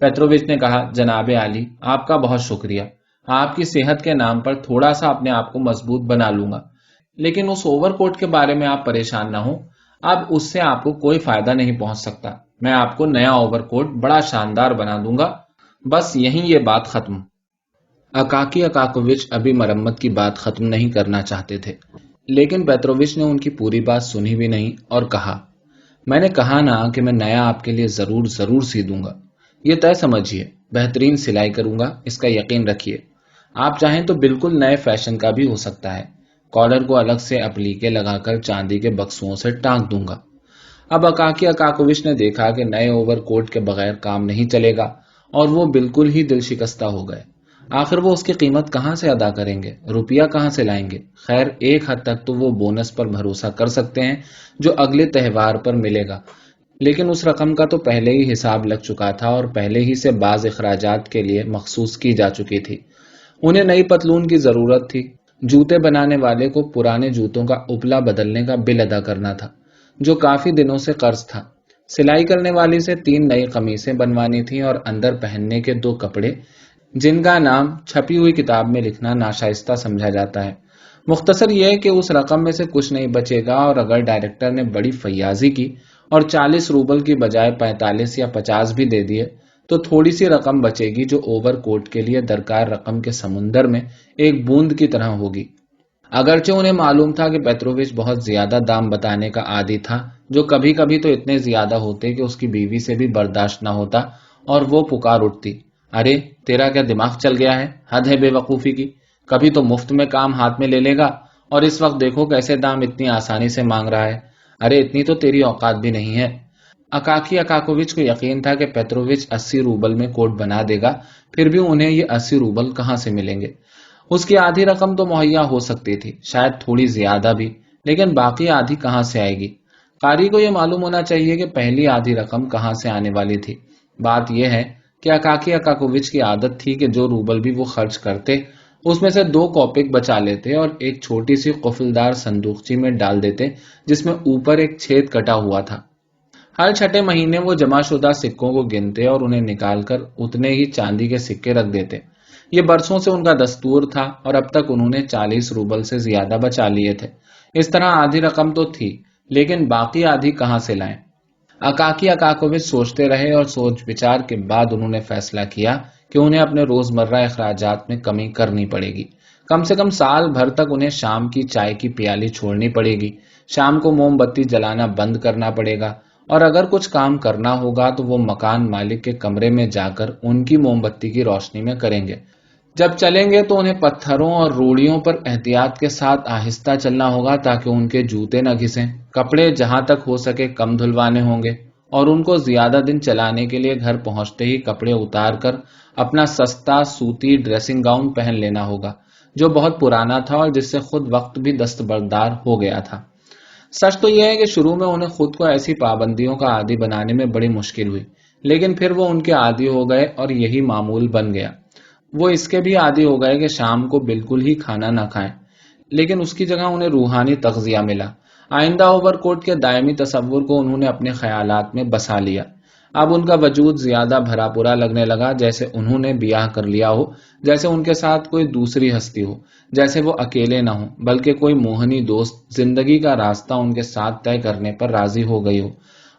پیترووچ نے کہا، جناب عالی، آپ کا بہت شکریہ، آپ کی صحت کے نام پر تھوڑا سا اپنے آپ کو مضبوط بنا لوں گا، لیکن اس اوور کوٹ کے بارے میں آپ پریشان نہ ہوں، اب اس سے آپ کو کوئی فائدہ نہیں پہنچ سکتا، میں آپ کو نیا اوور کوٹ بڑا شاندار بنا دوں گا، بس یہیں یہ بات ختم۔ اکاکی اکاکووچ ابھی مرمت کی بات ختم نہیں کرنا چاہتے تھے، لیکن پیترووچ نے ان کی پوری بات سنی بھی نہیں اور کہا، میں نے کہا نا کہ میں نیا آپ کے لیے ضرور سی دوں گا، یہ طے سمجھیے، بہترین سلائی کروں گا، اس کا یقین رکھیے۔ آپ چاہیں تو بالکل نئے فیشن کا بھی ہو سکتا ہے، کالر کو الگ سے اپلیکے لگا کر چاندی کے بکسوں سے ٹانک دوں گا۔ اب اکاکی اکاکووچ نے دیکھا کہ نئے اوور کوٹ کے بغیر کام نہیں چلے گا، اور وہ بالکل ہی دل شکستہ ہو گئے۔ آخر وہ اس کی قیمت کہاں سے ادا کریں گے، روپیہ کہاں سے لائیں گے؟ خیر ایک حد تک تو وہ بونس پر بھروسہ کر سکتے ہیں جو اگلے تہوار پر ملے گا، لیکن اس رقم کا تو پہلے ہی حساب لگ چکا تھا اور پہلے ہی سے بعض اخراجات کے لیے مخصوص کی جا چکی تھی۔ انہیں نئی پتلون کی ضرورت تھی، جوتے بنانے والے کو پرانے جوتوں کا اپلا بدلنے کا بل ادا کرنا تھا جو کافی دنوں سے قرض تھا، سلائی کرنے والی سے 3 نئی قمیصیں بنوانی تھیں اور اندر پہننے کے 2 کپڑے جن کا نام چھپی ہوئی کتاب میں لکھنا ناشائستہ سمجھا جاتا ہے۔ مختصر یہ کہ اس رقم میں سے کچھ نہیں بچے گا، اور اگر ڈائریکٹر نے بڑی فیاضی کی اور 40 روبل کی بجائے 45 یا 50 بھی دے دیے تو تھوڑی سی رقم بچے گی جو اوور کوٹ کے لیے درکار رقم کے سمندر میں ایک بوند کی طرح ہوگی۔ اگرچہ انہیں معلوم تھا کہ پیترووچ بہت زیادہ دام بتانے کا عادی تھا، جو کبھی کبھی تو اتنے زیادہ ہوتے کہ اس کی بیوی سے بھی برداشت نہ ہوتا اور وہ پکار اٹھتی، ارے تیرا کیا دماغ چل گیا ہے، حد ہے بے وقوفی کی، کبھی تو مفت میں کام ہاتھ میں لے لے گا اور اس وقت دیکھو کیسے دام اتنی آسانی سے مانگ رہا ہے، ارے اتنی تو تیری اوقات بھی نہیں ہے۔ اکاکی اکاکووچ کو یقین تھا کہ پیترووچ 80 روبل میں کوٹ بنا دے گا، پھر بھی انہیں یہ 80 روبل کہاں سے ملیں گے؟ اس کی آدھی رقم تو مہیا ہو سکتی تھی، شاید تھوڑی زیادہ بھی، لیکن باقی آدھی کہاں سے آئے گی؟ قاری کو یہ معلوم ہونا چاہیے کہ پہلی آدھی رقم کہاں سے آنے والی تھی۔ بات یہ ہے کہ اکاکی اکاکووچ کی عادت تھی کہ جو روبل بھی وہ خرچ کرتے اس میں سے 2 کوپک بچا لیتے اور ایک چھوٹی سی قفلدار صندوقچی میں ڈال دیتے جس میں اوپر ایک چھید کٹا ہوا تھا۔ ہر چھٹے مہینے وہ جمع شدہ سکوں کو گنتے اور انہیں نکال کر اتنے ہی چاندی کے سکے رکھ دیتے۔ یہ برسوں سے ان کا دستور تھا اور اب تک انہوں نے 40 روبل سے زیادہ بچا لیے تھے۔ اس طرح آدھی رقم تو تھی، لیکن باقی آدھی کہاں سے لائیں؟ اکاکی اکاکووچ سوچتے رہے اور سوچ بچار کے بعد انہوں نے فیصلہ کیا کہ انہیں اپنے روزمرہ اخراجات میں کمی کرنی پڑے گی۔ کم سے کم سال بھر تک انہیں شام کی چائے کی پیالی چھوڑنی پڑے گی، شام کو موم بتی جلانا بند کرنا پڑے گا، اور اگر کچھ کام کرنا ہوگا تو وہ مکان مالک کے کمرے میں جا کر ان کی موم بتی کی روشنی میں کریں گے۔ جب چلیں گے تو انہیں پتھروں اور روڑیوں پر احتیاط کے ساتھ آہستہ چلنا ہوگا تاکہ ان کے جوتے نہ گھسیں۔ کپڑے جہاں تک ہو سکے کم دھلوانے ہوں گے اور ان کو زیادہ دن چلانے کے لیے گھر پہنچتے ہی کپڑے اتار کر اپنا سستا سوتی ڈریسنگ گاؤن پہن لینا ہوگا جو بہت پرانا تھا اور جس سے خود وقت بھی دستبردار ہو گیا تھا۔ سچ تو یہ ہے کہ شروع میں انہیں خود کو ایسی پابندیوں کا عادی بنانے میں بڑی مشکل ہوئی، لیکن پھر وہ ان کے عادی ہو گئے اور یہی معمول بن گیا۔ وہ اس کے بھی عادی ہو گئے کہ شام کو بالکل ہی کھانا نہ کھائیں، لیکن اس کی جگہ انہیں روحانی تغذیہ ملا۔ آئندہ اوور کوٹ کے دائمی تصور کو انہوں نے اپنے خیالات میں بسا لیا۔ اب ان کا وجود زیادہ بھرا پورا لگنے لگا، جیسے انہوں نے بیاہ کر لیا ہو، جیسے ان کے ساتھ کوئی دوسری ہستی ہو، جیسے وہ اکیلے نہ ہوں بلکہ کوئی موہنی دوست زندگی کا راستہ ان کے ساتھ طے کرنے پر راضی ہو گئی ہو،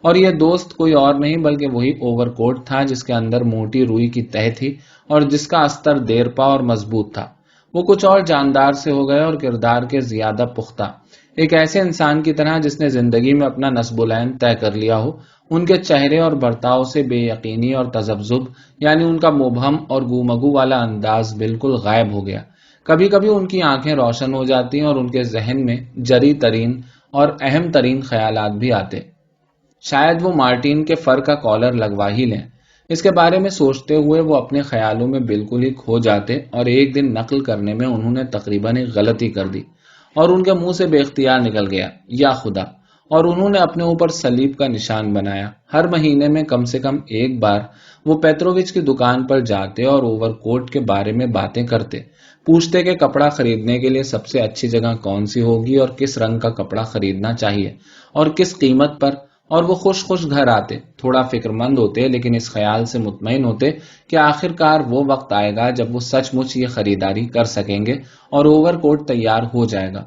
اور یہ دوست کوئی اور نہیں بلکہ وہی اوور کوٹ تھا جس کے اندر موٹی روئی کی تہ تھی اور جس کا استر دیرپا اور مضبوط تھا۔ وہ کچھ اور جاندار سے ہو گئے اور کردار کے زیادہ پختہ، ایک ایسے انسان کی طرح جس نے زندگی میں اپنا نصب العین طے کر لیا ہو۔ ان کے چہرے اور برتاؤ سے بے یقینی اور تذبذب، یعنی ان کا مبہم اور گومگو والا انداز بالکل غائب ہو گیا۔ کبھی کبھی ان کی آنکھیں روشن ہو جاتی اور ان کے ذہن میں جری ترین اور اہم ترین خیالات بھی آتے۔ شاید وہ مارٹین کے فر کا کالر لگوا ہی لیں۔ اس کے بارے میں سوچتے ہوئے وہ اپنے خیالوں میں بالکل ہی کھو جاتے اور ایک دن نقل کرنے میں انہوں نے تقریباً ایک غلطی کر دی اور ان کے منہ سے بے اختیار نکل گیا، یا خدا، اور انہوں نے اپنے اوپر صلیب کا نشان بنایا۔ ہر مہینے میں کم سے کم ایک بار وہ پیٹرووچ کی دکان پر جاتے اور اوور کوٹ کے بارے میں باتیں کرتے، پوچھتے کہ کپڑا خریدنے کے لیے سب سے اچھی جگہ کون سی ہوگی اور کس رنگ کا کپڑا خریدنا چاہیے اور کس قیمت پر، اور وہ خوش خوش گھر آتے، تھوڑا فکر مند ہوتے لیکن اس خیال سے مطمئن ہوتے کہ آخر کار وہ وقت آئے گا جب وہ سچ مچ یہ خریداری کر سکیں گے اور اوور کوٹ تیار ہو جائے گا۔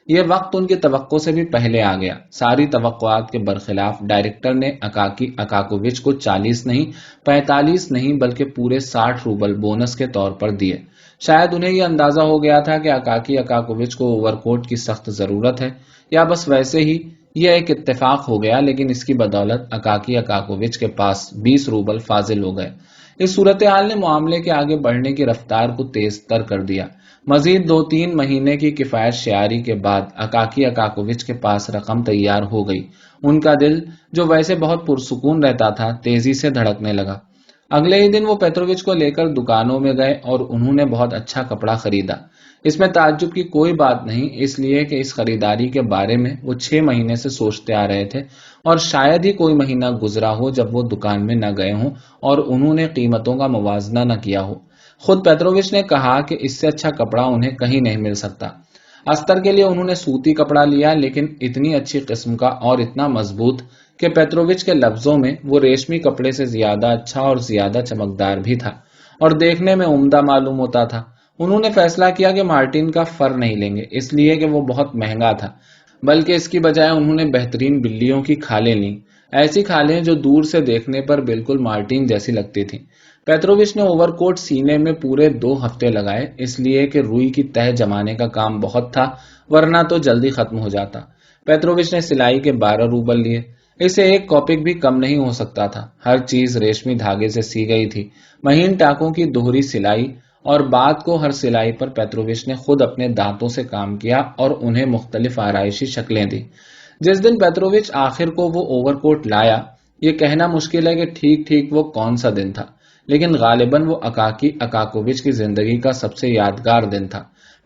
یہ وقت ان کی توقع سے بھی پہلے آ گیا۔ ساری توقعات کے برخلاف ڈائریکٹر نے اکاکی اکاکووچ کو 40 نہیں، 45 نہیں بلکہ پورے 60 روبل بونس کے طور پر دیے۔ شاید انہیں یہ اندازہ ہو گیا تھا کہ اکاکی اکاکووچ کو اوور کوٹ کی سخت ضرورت ہے، یا بس ویسے ہی یہ ایک اتفاق ہو گیا، لیکن اس کی بدولت اکاکی اکاکووچ کے پاس 20 روبل فاضل ہو گئے۔ اس صورتحال نے معاملے کے آگے بڑھنے کی رفتار کو تیز تر کر دیا۔ مزید 2-3 مہینے کی کفایت شعاری کے بعد اکاکی اکاکووچ کے پاس رقم تیار ہو گئی۔ ان کا دل جو ویسے بہت پرسکون رہتا تھا تیزی سے دھڑکنے لگا۔ اگلے ہی دن وہ پیٹرووچ کو لے کر دکانوں میں گئے اور انہوں نے بہت اچھا کپڑا خریدا۔ اس میں تعجب کی کوئی بات نہیں، اس لیے کہ اس خریداری کے بارے میں وہ 6 مہینے سے سوچتے آ رہے تھے اور شاید ہی کوئی مہینہ گزرا ہو جب وہ دکان میں نہ گئے ہوں اور انہوں نے قیمتوں کا موازنہ نہ کیا ہو۔ خود پیٹرووچ نے کہا کہ اس سے اچھا کپڑا انہیں کہیں نہیں مل سکتا۔ استر کے لیے انہوں نے سوتی کپڑا لیا، لیکن اتنی اچھی قسم کا اور اتنا مضبوط کہ پیٹرووچ کے لفظوں میں وہ ریشمی کپڑے سے زیادہ اچھا اور زیادہ چمکدار بھی تھا اور دیکھنے میں عمدہ معلوم ہوتا تھا۔ انہوں نے فیصلہ کیا کہ مارٹین کا فر نہیں لیں گے، اس لیے کہ وہ بہت مہنگا تھا، بلکہ اس کی بجائے انہوں نے بہترین بلیوں کی کھالیں لیں، ایسی کھالیں جو دور سے دیکھنے پر بالکل مارٹین جیسی لگتی تھیں۔ پیٹرووچ نے اوور کوٹ سینے میں پورے 2 ہفتے لگائے، اس لیے کہ روئی کی تہ جمانے کا کام بہت تھا، ورنہ تو جلدی ختم ہو جاتا۔ پیٹرووچ نے سلائی کے 12 روبل لیے، اسے 1 کوپک بھی کم نہیں ہو سکتا تھا۔ ہر چیز ریشمی دھاگے سے سی گئی تھی، مہین ٹاکوں کی دوہری سلائی، اور بعد کو ہر سلائی پر پیٹرووچ نے خود اپنے دانتوں سے کام کیا اور انہیں مختلف آرائشی شکلیں دی۔ جس دن پیٹرووچ آخر کو وہ اوور کوٹ لایا، یہ کہنا مشکل ہے کہ ٹھیک ٹھیک وہ کون سا دن تھا، لیکن غالباً وہ اکاکی اکاکووچ کی زندگی کا سب سے یادگار دن تھا۔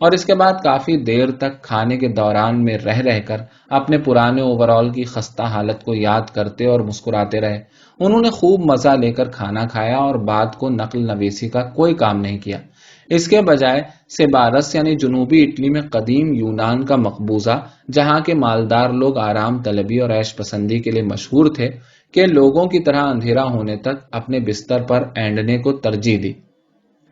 اور اس کے بعد کافی دیر تک کھانے کے دوران میں رہ رہ کر اپنے پرانے اوور آل کی خستہ حالت کو یاد کرتے اور مسکراتے رہے۔ انہوں نے خوب مزہ لے کر کھانا کھایا اور بات کو نقل نویسی کا کوئی کام نہیں کیا۔ اس کے بجائے سیبارس یعنی جنوبی اٹلی میں قدیم یونان کا مقبوضہ، جہاں کے مالدار لوگ آرام طلبی اور عیش پسندی کے لیے مشہور تھے، کہ لوگوں کی طرح اندھیرا ہونے تک اپنے بستر پر اینڈنے کو ترجیح دی۔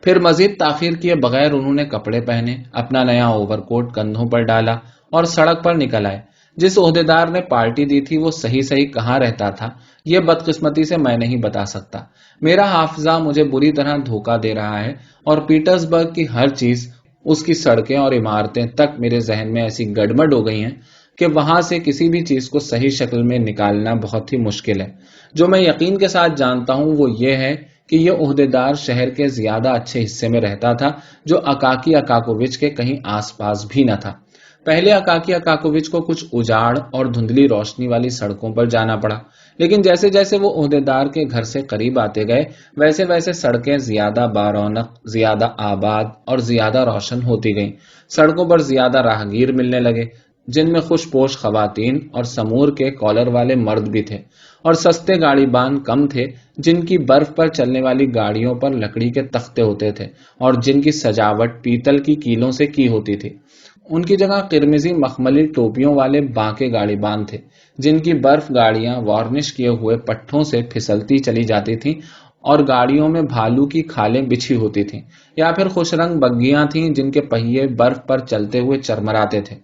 پھر مزید تاخیر کیے بغیر انہوں نے کپڑے پہنے، اپنا نیا اوور کوٹ کندھوں پر ڈالا اور سڑک پر نکل آئے۔ جس عہدیدار نے پارٹی دی تھی وہ صحیح کہاں رہتا تھا، یہ بدقسمتی سے میں نہیں بتا سکتا۔ میرا حافظہ مجھے بری طرح دھوکہ دے رہا ہے، اور پیٹرزبرگ کی ہر چیز، اس کی سڑکیں اور عمارتیں تک میرے ذہن میں ایسی گڑبڑ ہو گئی ہیں کہ وہاں سے کسی بھی چیز کو صحیح شکل میں نکالنا بہت ہی مشکل ہے۔ جو میں یقین کے ساتھ جانتا ہوں وہ یہ ہے کہ یہ عہدیدار شہر کے زیادہ اچھے حصے میں رہتا تھا، جو اکاکی اکاکووچ کے کہیں آس پاس بھی نہ تھا۔ پہلے اکاکی اکاکووچ کو کچھ اجاڑ اور دھندلی روشنی والی سڑکوں پر جانا پڑا، لیکن جیسے جیسے وہ عہدیدار کے گھر سے قریب آتے گئے ویسے ویسے سڑکیں زیادہ بارونق، زیادہ آباد اور زیادہ روشن ہوتی گئیں۔ سڑکوں پر زیادہ راہگیر ملنے لگے، جن میں خوش پوش خواتین اور سمور کے کالر والے مرد بھی تھے، اور سستے گاڑی بان کم تھے، جن کی برف پر چلنے والی گاڑیوں پر لکڑی کے تختے ہوتے تھے اور جن کی سجاوٹ پیتل کی کیلوں سے کی ہوتی تھی۔ ان کی جگہ قرمزی مخملی ٹوپیوں والے بانکے گاڑی بان تھے، جن کی برف گاڑیاں وارنش کیے ہوئے پٹھوں سے پھسلتی چلی جاتی تھیں، اور گاڑیوں میں بھالو کی کھالیں بچھی ہوتی تھیں، یا پھر خوش رنگ بگیاں تھیں جن کے پہیے برف پر چلتے ہوئے چرمراتے تھے۔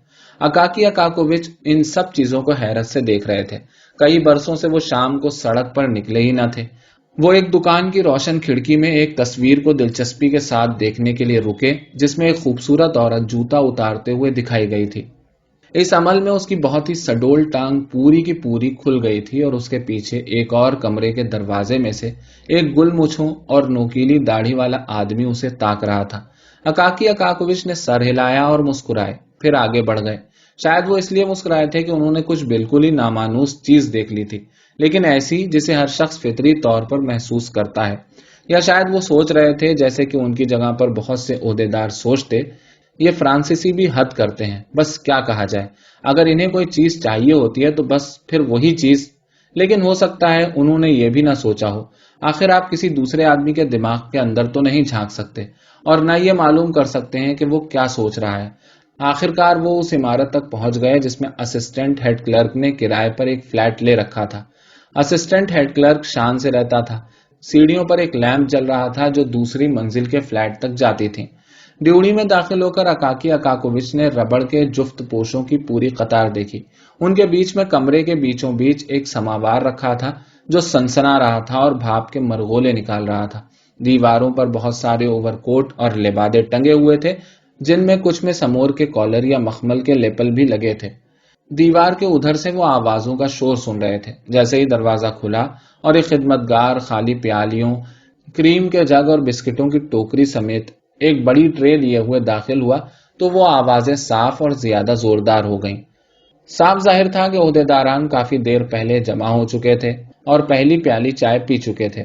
اکاکی اکاکووچ ان سب چیزوں کو حیرت سے دیکھ رہے تھے۔ کئی برسوں سے وہ شام کو سڑک پر نکلے ہی نہ تھے۔ وہ ایک دکان کی روشن کھڑکی میں ایک تصویر کو دلچسپی کے ساتھ دیکھنے کے لیے رکے، جس میں ایک خوبصورت عورت جوتا اتارتے ہوئے دکھائی گئی تھی۔ اس عمل میں اس کی بہت ہی سڈول ٹانگ پوری کی پوری کھل گئی تھی، اور اس کے پیچھے ایک اور کمرے کے دروازے میں سے ایک گل مچھوں اور نوکیلی داڑھی والا آدمی اسے تاک رہا تھا۔ اکاکی اکاکووچ نے سر ہلایا اور مسکرائے، پھر آگے بڑھ گئے۔ شاید وہ اس لیے مسکرائے تھے کہ انہوں نے کچھ بالکل ہی نامانوس چیز دیکھ لی تھی، لیکن ایسی جسے ہر شخص فطری طور پر محسوس کرتا ہے، یا شاید وہ سوچ رہے تھے جیسے کہ ان کی جگہ پر بہت سے عہدیدار سوچتے، یہ فرانسیسی بھی حد کرتے ہیں، بس کیا کہا جائے، اگر انہیں کوئی چیز چاہیے ہوتی ہے تو بس پھر وہی چیز۔ لیکن ہو سکتا ہے انہوں نے یہ بھی نہ سوچا ہو، آخر آپ کسی دوسرے آدمی کے دماغ کے اندر تو نہیں جھانک سکتے، اور نہ یہ معلوم کر سکتے ہیں کہ وہ کیا سوچ رہا ہے۔ آخرکار وہ اس عمارت تک پہنچ گئے جس میں اسسٹنٹ ہیڈ کلرک نے کرائے پر ایک فلیٹ لے رکھا تھا۔ اسسٹنٹ ہیڈ کلرک شان سے رہتا تھا۔ سیڑھیوں پر ایک لیمپ جل رہا تھا جو دوسری منزل کے فلیٹ تک جاتی تھی۔ ڈیوڑی میں داخل ہو کر اکاکی اکاکووچ نے ربڑ کے جفت پوشوں کی پوری قطار دیکھی۔ ان کے بیچ میں کمرے کے بیچوں بیچ ایک سماوار رکھا تھا جو سنسنا رہا تھا اور بھاپ کے مرغولے نکال رہا تھا۔ دیواروں پر بہت سارے اوور کوٹ اور لبادے ٹنگے ہوئے تھے، جن میں کچھ میں سمور کے کالر یا مخمل کے لیپل بھی لگے تھے۔ دیوار کے ادھر سے وہ آوازوں کا شور سن رہے تھے۔ جیسے ہی دروازہ کھلا اور ایک خدمتگار خالی پیالیوں، کریم کے جگ اور بسکٹوں کی ٹوکری سمیت ایک بڑی ٹرے لیے ہوئے داخل ہوا تو وہ آوازیں صاف اور زیادہ زوردار ہو گئیں۔ صاف ظاہر تھا کہ عہدیداران کافی دیر پہلے جمع ہو چکے تھے اور پہلی پیالی چائے پی چکے تھے۔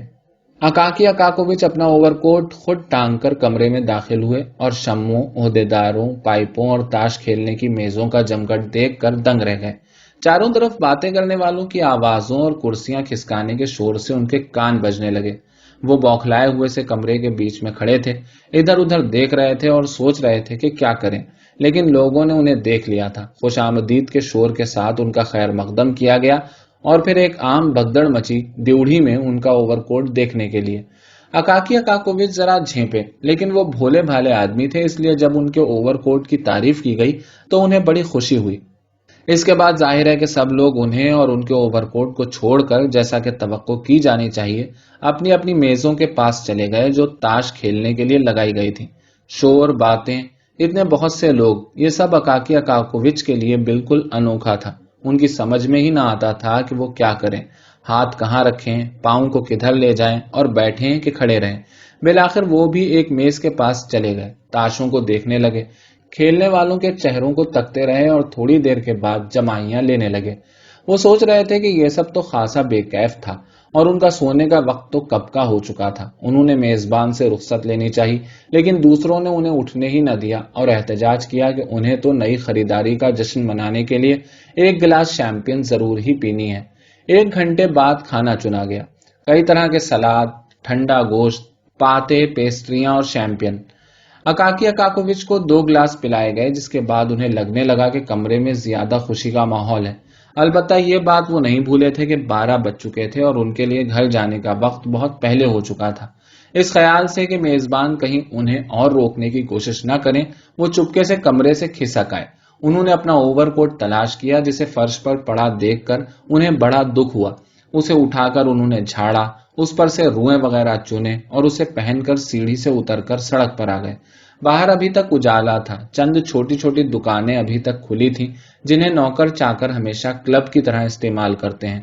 اکاکی اکاکووچ اپنا اوور کوٹ خود ٹانگ کر کمرے میں داخل ہوئے اور شموں، عہدیداروں، پائپوں اور تاش کھیلنے کی میزوں کا جمگٹ دیکھ کر دنگ رہ گئے۔ چاروں طرف باتیں کرنے والوں کی آوازوں اور کرسیاں کھسکانے کے شور سے ان کے کان بجنے لگے۔ وہ بوکھلائے ہوئے سے کمرے کے بیچ میں کھڑے تھے، ادھر ادھر دیکھ رہے تھے اور سوچ رہے تھے کہ کیا کریں، لیکن لوگوں نے انہیں دیکھ لیا تھا۔ خوش آمدید کے شور کے ساتھ ان کا خیر مقدم کیا گیا اور پھر ایک عام بھگدڑ مچی ڈیوڑی میں ان کا اوور کوٹ دیکھنے کے لیے۔ اکاکی اکاکووچ ذرا جھینپے، لیکن وہ بھولے بھالے آدمی تھے، اس لیے جب ان کے اوور کوٹ کی تعریف کی گئی تو انہیں بڑی خوشی ہوئی۔ اس کے بعد ظاہر ہے کہ سب لوگ انہیں اور ان کے اوور کوٹ کو چھوڑ کر، جیسا کہ توقع کی جانی چاہیے، اپنی اپنی میزوں کے پاس چلے گئے جو تاش کھیلنے کے لیے لگائی گئی تھی۔ شور، باتیں، اتنے بہت سے لوگ، یہ سب اکاکی اکاکووچ کے لیے بالکل انوکھا تھا۔ ان کی سمجھ میں ہی نہ آتا تھا کہ وہ کیا کریں، ہاتھ کہاں رکھیں، پاؤں کو کدھر لے جائیں اور بیٹھیں کہ کھڑے رہیں۔ بالآخر وہ بھی ایک میز کے پاس چلے گئے، تاشوں کو دیکھنے لگے، کھیلنے والوں کے چہروں کو تکتے رہے اور تھوڑی دیر کے بعد جمائیاں لینے لگے۔ وہ سوچ رہے تھے کہ یہ سب تو خاصا بے کیف تھا، اور ان کا سونے کا وقت تو کب کا ہو چکا تھا۔ انہوں نے میزبان سے رخصت لینی چاہی، لیکن دوسروں نے انہیں اٹھنے ہی نہ دیا اور احتجاج کیا کہ انہیں تو نئی خریداری کا جشن منانے کے لیے ایک گلاس شیمپین ضرور ہی پینی ہے۔ 1 گھنٹے بعد کھانا چنا گیا، کئی طرح کے سلاد، ٹھنڈا گوشت، پاتے، پیسٹریاں اور شیمپین۔ اکاکی اکاکووچ کو 2 گلاس پلائے گئے، جس کے بعد انہیں لگنے لگا کہ کمرے میں زیادہ خوشی کا ماحول ہے۔ البتہ یہ بات وہ نہیں بھولے تھے کہ 12 بج چکے تھے اور ان کے لیے گھر جانے کا وقت بہت پہلے ہو چکا تھا۔ اس خیال سے کہ میزبان کہیں انہیں اور روکنے کی کوشش نہ کریں، وہ چپکے سے کمرے سے کھسک آئے۔ انہوں نے اپنا اوور کوٹ تلاش کیا، جسے فرش پر پڑا دیکھ کر انہیں بڑا دکھ ہوا۔ اسے اٹھا کر انہوں نے جھاڑا، اس پر سے روئیں وغیرہ چنے اور اسے پہن کر سیڑھی سے اتر کر سڑک پر آ گئے۔ باہر ابھی تک اجالا تھا، چند چھوٹی چھوٹی دکانیں ابھی تک کھلی تھیں جنہیں نوکر چاکر ہمیشہ کلب کی طرح استعمال کرتے ہیں۔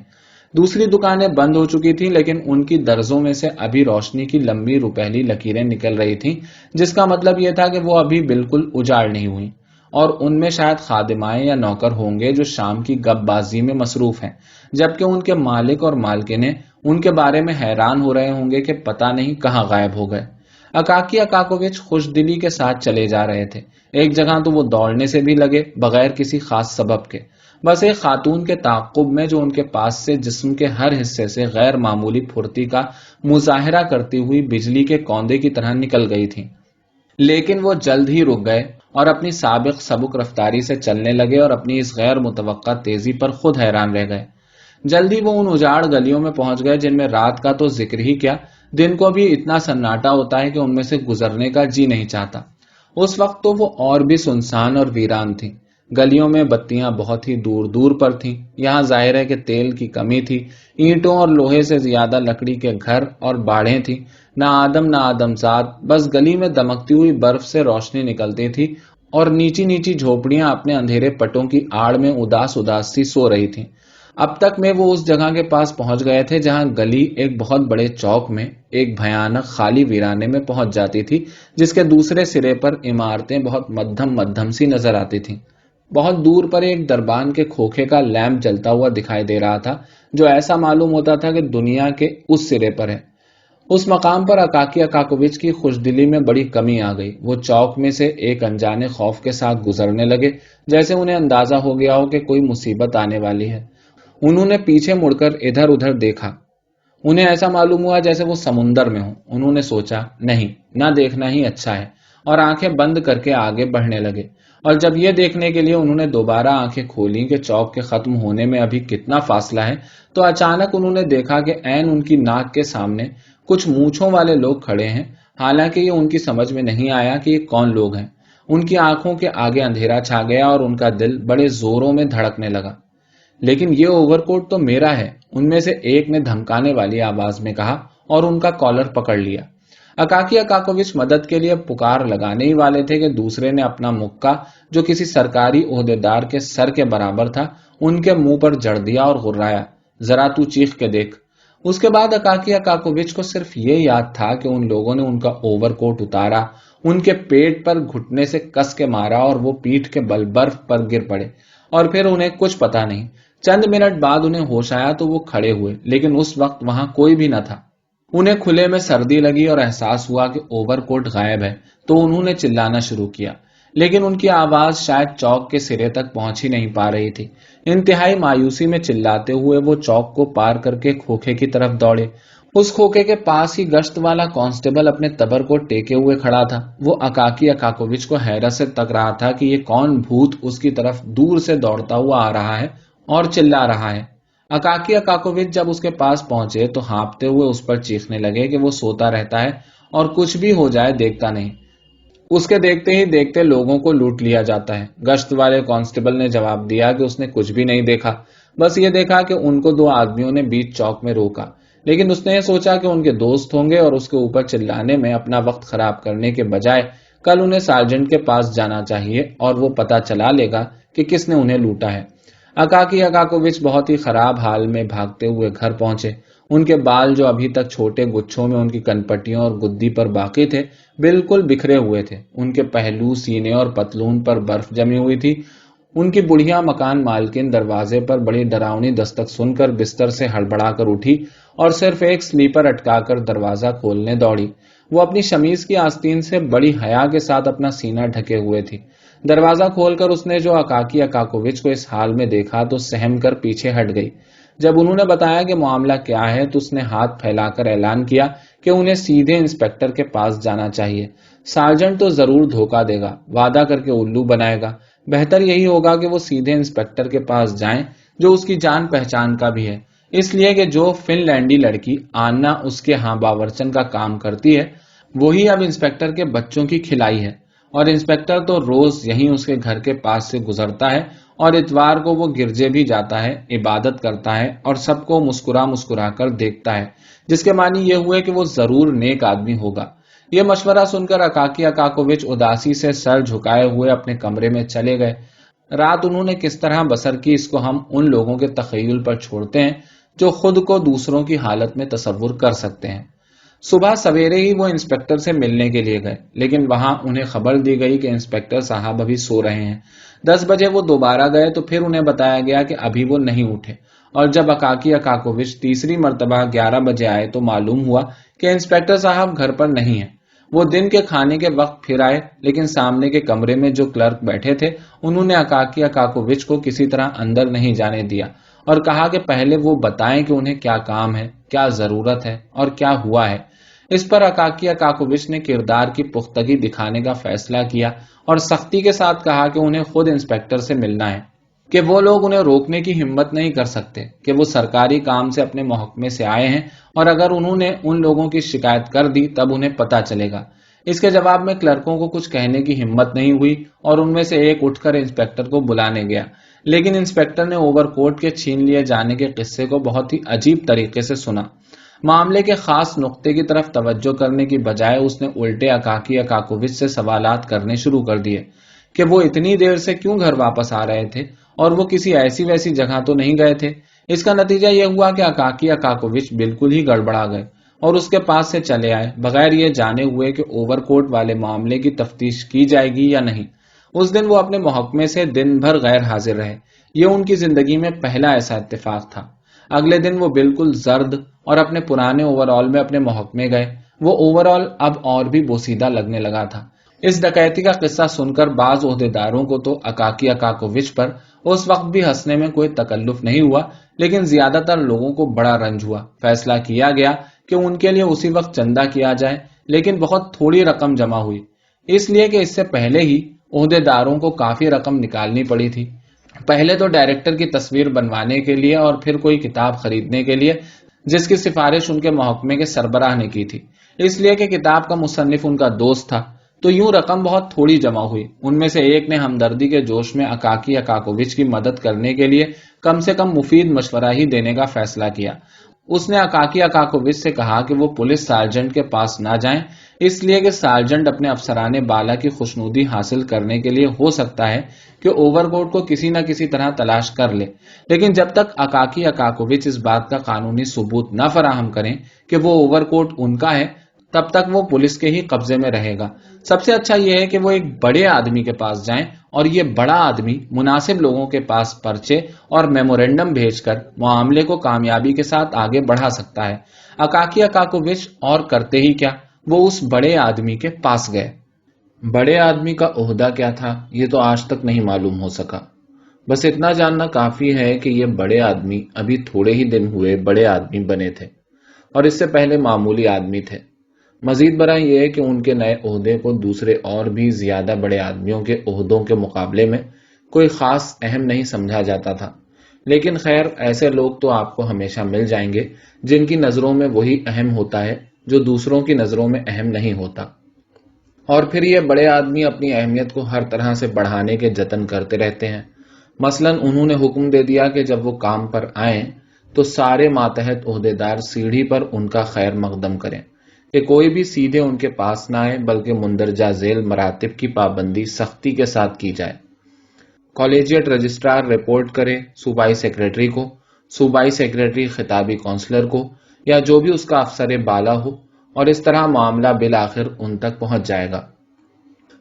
دوسری دکانیں بند ہو چکی تھیں، لیکن ان کی درزوں میں سے ابھی روشنی کی لمبی روپہلی لکیریں نکل رہی تھیں، جس کا مطلب یہ تھا کہ وہ ابھی بالکل اجاڑ نہیں ہوئی، اور ان میں شاید خادمائیں یا نوکر ہوں گے جو شام کی گپ بازی میں مصروف ہیں، جبکہ ان کے مالک اور مالکنیں ان کے بارے میں حیران ہو رہے ہوں گے کہ پتہ نہیں کہاں غائب ہو گئے۔ اکاکی اکاکووچ خوش دلی کے ساتھ چلے جا رہے تھے۔ ایک جگہ تو وہ دوڑنے سے بھی لگے، بغیر کسی خاص سبب کے، بس ایک خاتون کے تعاقب میں جو ان کے پاس سے جسم کے ہر حصے سے غیر معمولی پھرتی کا مظاہرہ کرتی ہوئی بجلی کے کوندے کی طرح نکل گئی تھی۔ لیکن وہ جلد ہی رک گئے اور اپنی سابق سبک رفتاری سے چلنے لگے اور اپنی اس غیر متوقع تیزی پر خود حیران رہ گئے۔ جلدی وہ ان اجاڑ گلیوں میں پہنچ گئے جن میں رات کا تو ذکر ہی کیا، دن کو بھی اتنا سناٹا ہوتا ہے کہ ان میں سے گزرنے کا جی نہیں چاہتا۔ اس وقت تو وہ اور بھی سنسان اور ویران تھی۔ گلیوں میں بتیاں بہت ہی دور دور پر تھیں۔ یہاں ظاہر ہے کہ تیل کی کمی تھی، اینٹوں اور لوہے سے زیادہ لکڑی کے گھر اور باڑیں تھیں، نہ آدم نہ آدمزاد، بس گلی میں دمکتی ہوئی برف سے روشنی نکلتی تھی اور نیچی نیچی جھوپڑیاں اپنے اندھیرے پٹوں کی آڑ میں اداس اداس سی سو رہی تھیں۔ اب تک میں وہ اس جگہ کے پاس پہنچ گئے تھے جہاں گلی ایک بہت بڑے چوک میں ایک بھیانک خالی ویرانے میں پہنچ جاتی تھی، جس کے دوسرے سرے پر عمارتیں بہت مدھم مدھم سی نظر آتی تھیں۔ بہت دور پر ایک دربان کے کھوکھے کا لیمپ جلتا ہوا دکھائی دے رہا تھا، جو ایسا معلوم ہوتا تھا کہ دنیا کے اس سرے پر ہے۔ اس مقام پر اکاکی اکاکووچ کی خوش دلی میں بڑی کمی آ گئی۔ وہ چوک میں سے ایک انجانے خوف کے ساتھ گزرنے لگے، جیسے انہیں اندازہ ہو گیا ہو کہ کوئی مصیبت آنے والی ہے۔ انہوں نے پیچھے مڑ کر ادھر ادھر دیکھا، انہیں ایسا معلوم ہوا جیسے وہ سمندر میں ہوں۔ انہوں نے سوچا نہیں، نہ دیکھنا ہی اچھا ہے، اور آنکھیں بند کر کے آگے بڑھنے لگے۔ اور جب یہ دیکھنے کے لیے انہوں نے دوبارہ آنکھیں کھولیں کہ چوک کے ختم ہونے میں ابھی کتنا فاصلہ ہے، تو اچانک انہوں نے دیکھا کہ عین ان کی ناک کے سامنے کچھ مونچھوں والے لوگ کھڑے ہیں۔ حالانکہ یہ ان کی سمجھ میں نہیں آیا کہ یہ کون لوگ ہیں۔ ان کی آنکھوں کے آگے اندھیرا چھا گیا اور ان کا دل بڑے زوروں میں دھڑکنے لگا۔ لیکن یہ اوور کوٹ تو میرا ہے، ان میں سے ایک نے دھمکانے والی آواز میں کہا، اور ان کا کالر پکڑ لیا۔ اکاکی اکاکووچ مدد کے لیے پکار لگانے ہی والے تھے کہ دوسرے نے اپنا مکہ، جو کسی سرکاری عہدیدار کے سر کے برابر تھا، ان کے منہ پر جڑ دیا اور غرایا، ذرا تو چیخ کے دیکھ۔ اس کے بعد اکاکی اکاکووچ کو صرف یہ یاد تھا کہ ان لوگوں نے ان کا اوور کوٹ اتارا، ان کے پیٹ پر گھٹنے سے کس کے مارا اور وہ پیٹھ کے بل برف پر گر پڑے، اور پھر انہیں کچھ پتا نہیں۔ چند منٹ بعد انہیں ہوش آیا تو وہ کھڑے ہوئے، لیکن اس وقت وہاں کوئی بھی نہ تھا۔ انہیں کھلے میں سردی لگی اور احساس ہوا کہ اوور کوٹ غائب ہے، تو انہوں نے چلانا شروع کیا، لیکن ان کی آواز شاید چوک کے سرے تک پہنچ ہی نہیں پا رہی تھی۔ انتہائی مایوسی میں چلاتے ہوئے وہ چوک کو پار کر کے کھوکھے کی طرف دوڑے۔ اس کھوکھے کے پاس ہی گشت والا کانسٹیبل اپنے تبر کو ٹیکے ہوئے کھڑا تھا۔ وہ اکاکی اکاکووچ کو حیرت سے تک رہا تھا کہ یہ کون بھوت اس کی طرف دور سے دوڑتا ہوا آ رہا ہے اور چلا رہا ہے۔ اکاکی اکاکووچ جب اس کے پاس پہنچے تو ہانپتے ہوئے اس پر چیخنے لگے کہ وہ سوتا رہتا ہے اور کچھ بھی ہو جائے دیکھتا نہیں، اس کے دیکھتے ہی دیکھتے لوگوں کو لوٹ لیا جاتا ہے۔ گشت والے کانسٹیبل نے جواب دیا کہ اس نے کچھ بھی نہیں دیکھا، بس یہ دیکھا کہ ان کو 2 آدمیوں نے بیچ چوک میں روکا، لیکن اس نے یہ سوچا کہ ان کے دوست ہوں گے اور اس کے اوپر چلانے میں اپنا وقت خراب کرنے کے بجائے کل انہیں سارجنٹ کے پاس جانا چاہیے اور وہ پتہ چلا لے گا کہ کس نے انہیں لوٹا ہے۔ اکاکی اکاکووچ بہت ہی خراب حال میں بھاگتے ہوئے گھر پہنچے۔ ان کے بال جو ابھی تک چھوٹے گچھوں میں ان کی کنپٹیوں اور گدی پر باقی تھے، بالکل بکھرے ہوئے تھے۔ ان کے پہلو، سینے اور پتلون پر برف جمی ہوئی تھی۔ ان کی بڑھیا مکان مالکن دروازے پر بڑی ڈراؤنی دستک سن کر بستر سے ہڑبڑا کر اٹھی اور صرف ایک سلیپر اٹکا کر دروازہ کھولنے دوڑی۔ وہ اپنی شمیز کی آستین سے بڑی حیا کے ساتھ اپنا سینہ ڈھکے ہوئے تھی۔ دروازہ کھول کر اس نے جو اکاکی اکاکووچ کو اس حال میں دیکھا تو سہم کر پیچھے ہٹ گئی۔ جب انہوں نے بتایا کہ معاملہ کیا ہے تو اس نے ہاتھ پھیلا کر اعلان کیا کہ انہیں سیدھے انسپکٹر کے پاس جانا چاہیے۔ سارجنٹ تو ضرور دھوکہ دے گا، وعدہ کر کے الو بنائے گا۔ بہتر یہی ہوگا کہ وہ سیدھے انسپکٹر کے پاس جائیں جو اس کی جان پہچان کا بھی ہے، اس لیے کہ جو فن لینڈی لڑکی آنا اس کے ہاں باورچن کا کام کرتی ہے وہی اب انسپکٹر کے بچوں کی کھلائی ہے، اور انسپکٹر تو روز یہیں اس کے گھر کے پاس سے گزرتا ہے اور اتوار کو وہ گرجے بھی جاتا ہے، عبادت کرتا ہے اور سب کو مسکرا مسکرا کر دیکھتا ہے، جس کے معنی یہ ہوئے کہ وہ ضرور نیک آدمی ہوگا۔ یہ مشورہ سن کر اکاکی اکاکووچ اداسی سے سر جھکائے ہوئے اپنے کمرے میں چلے گئے۔ رات انہوں نے کس طرح بسر کی اس کو ہم ان لوگوں کے تخیل پر چھوڑتے ہیں جو خود کو دوسروں کی حالت میں تصور کر سکتے ہیں۔ صبح سویرے ہی وہ انسپکٹر سے ملنے کے لیے گئے، لیکن وہاں انہیں خبر دی گئی کہ انسپکٹر صاحب ابھی سو رہے ہیں۔ 10 بجے وہ دوبارہ گئے تو پھر انہیں بتایا گیا کہ ابھی وہ نہیں اٹھے، اور جب اکاکی اکاکووچ تیسری مرتبہ 11 بجے آئے تو معلوم ہوا کہ انسپکٹر صاحب گھر پر نہیں ہیں۔ وہ دن کے کھانے کے وقت پھر آئے، لیکن سامنے کے کمرے میں جو کلرک بیٹھے تھے انہوں نے اکاکی اکاکووچ کو کسی طرح اندر نہیں جانے دیا اور کہا کہ پہلے وہ بتائیں کہ انہیں کیا کام ہے، کیا ضرورت ہے اور کیا ہوا ہے۔ اس پر اکاکی اکاکووچ نے کردار کی پختگی دکھانے کا فیصلہ کیا اور سختی کے ساتھ کہا کہ انہیں خود انسپکٹر سے ملنا ہے، کہ وہ لوگ انہیں روکنے کی ہمت نہیں کر سکتے، کہ وہ سرکاری کام سے اپنے محکمے سے آئے ہیں اور اگر انہوں نے ان لوگوں کی شکایت کر دی تب انہیں پتہ چلے گا۔ اس کے جواب میں کلرکوں کو کچھ کہنے کی ہمت نہیں ہوئی اور ان میں سے ایک اٹھ کر انسپکٹر کو بلانے گیا، لیکن انسپکٹر نے اوور کوٹ کے چھین لیے جانے کے قصے کو بہت ہی عجیب طریقے سے سنا۔ معاملے کے خاص نقطے کی طرف توجہ کرنے کی بجائے اس نے الٹے اکاکی اکاکووچ سے سوالات کرنے شروع کر دیے کہ وہ اتنی دیر سے کیوں گھر واپس آ رہے تھے اور وہ کسی ایسی ویسی جگہ تو نہیں گئے تھے۔ اس کا نتیجہ یہ ہوا کہ اکاکی اکاکووچ بالکل ہی گڑبڑا گئے اور اس کے پاس سے چلے آئے بغیر یہ جانے ہوئے کہ اوور کوٹ والے معاملے کی تفتیش کی جائے گی یا نہیں۔ اس دن وہ اپنے محکمے سے دن بھر غیر حاضر رہے۔ یہ ان کی زندگی میں پہلا ایسا اتفاق تھا۔ اگلے دن وہ بالکل زرد اور اپنے پرانے اوور آل میں اپنے محکمے گئے۔ وہ اوور آل اب اور بھی بوسیدہ لگنے لگا تھا۔ اس ڈکیتی کا قصہ سن کر بعض عہدیداروں کو تو اکاکی اکاکووچ پر اس وقت بھی ہنسنے میں کوئی تکلف نہیں ہوا، لیکن زیادہ تر لوگوں کو بڑا رنج ہوا۔ فیصلہ کیا گیا کہ ان کے لیے اسی وقت چندہ کیا جائے، لیکن بہت تھوڑی رقم جمع ہوئی، اس لیے کہ اس سے پہلے ہی عہدیداروں کو کافی رقم نکالنی پڑی تھی۔ پہلے تو ڈائریکٹر کی تصویر بنوانے کے لیے اور پھر کوئی کتاب خریدنے کے لیے جس کی سفارش ان کے محکمے کے سربراہ نے کی تھی، اس لیے کہ کتاب کا مصنف ان کا دوست تھا، تو یوں رقم بہت تھوڑی جمع ہوئی۔ ان میں سے ایک نے ہمدردی کے جوش میں اکاکی اکاکووچ کی مدد کرنے کے لیے کم سے کم مفید مشورہ ہی دینے کا فیصلہ کیا۔ اس نے اکاکی اکاکووچ سے کہا کہ وہ پولیس سارجنٹ کے پاس نہ جائیں، اس لیے کہ سارجنٹ اپنے افسرانے بالا کی خوشنودی حاصل کرنے کے لیے ہو سکتا ہے کہ اوور کوٹ کو کسی نہ کسی طرح تلاش کر لے، لیکن جب تک اکاکی اکاکووچ اس بات کا قانونی ثبوت نہ فراہم کریں کہ وہ اوور کوٹ ان کا ہے، تب تک وہ پولیس کے ہی قبضے میں رہے گا۔ سب سے اچھا یہ ہے کہ وہ ایک بڑے آدمی کے پاس جائیں اور یہ بڑا آدمی مناسب لوگوں کے پاس پرچے اور میمورینڈم بھیج کر معاملے کو کامیابی کے ساتھ آگے بڑھا سکتا ہے۔ اکاکی اکاکووچ اور کرتے ہی کیا، وہ اس بڑے آدمی کے پاس گئے۔ بڑے آدمی کا عہدہ کیا تھا یہ تو آج تک نہیں معلوم ہو سکا، بس اتنا جاننا کافی ہے کہ یہ بڑے آدمی ابھی تھوڑے ہی دن ہوئے بڑے آدمی بنے تھے اور اس سے پہلے معمولی آدمی تھے۔ مزید برآں یہ ہے کہ ان کے نئے عہدے کو دوسرے اور بھی زیادہ بڑے آدمیوں کے عہدوں کے مقابلے میں کوئی خاص اہم نہیں سمجھا جاتا تھا، لیکن خیر ایسے لوگ تو آپ کو ہمیشہ مل جائیں گے جن کی نظروں میں وہی اہم ہوتا ہے جو دوسروں کی نظروں میں اہم نہیں ہوتا، اور پھر یہ بڑے آدمی اپنی اہمیت کو ہر طرح سے بڑھانے کے جتن کرتے رہتے ہیں۔ مثلا انہوں نے حکم دے دیا کہ جب وہ کام پر آئیں تو سارے ماتحت عہدیدار سیڑھی پر ان کا خیر مقدم کریں، کہ کوئی بھی سیدھے ان کے پاس نہ آئے بلکہ مندرجہ ذیل مراتب کی پابندی سختی کے ساتھ کی جائے۔ کالجیٹ رجسٹرار رپورٹ کرے صوبائی سیکریٹری کو، صوبائی سیکریٹری خطابی کونسلر کو یا جو بھی اس کا افسر بالا ہو، اور اس طرح معاملہ بالآخر ان تک پہنچ جائے گا۔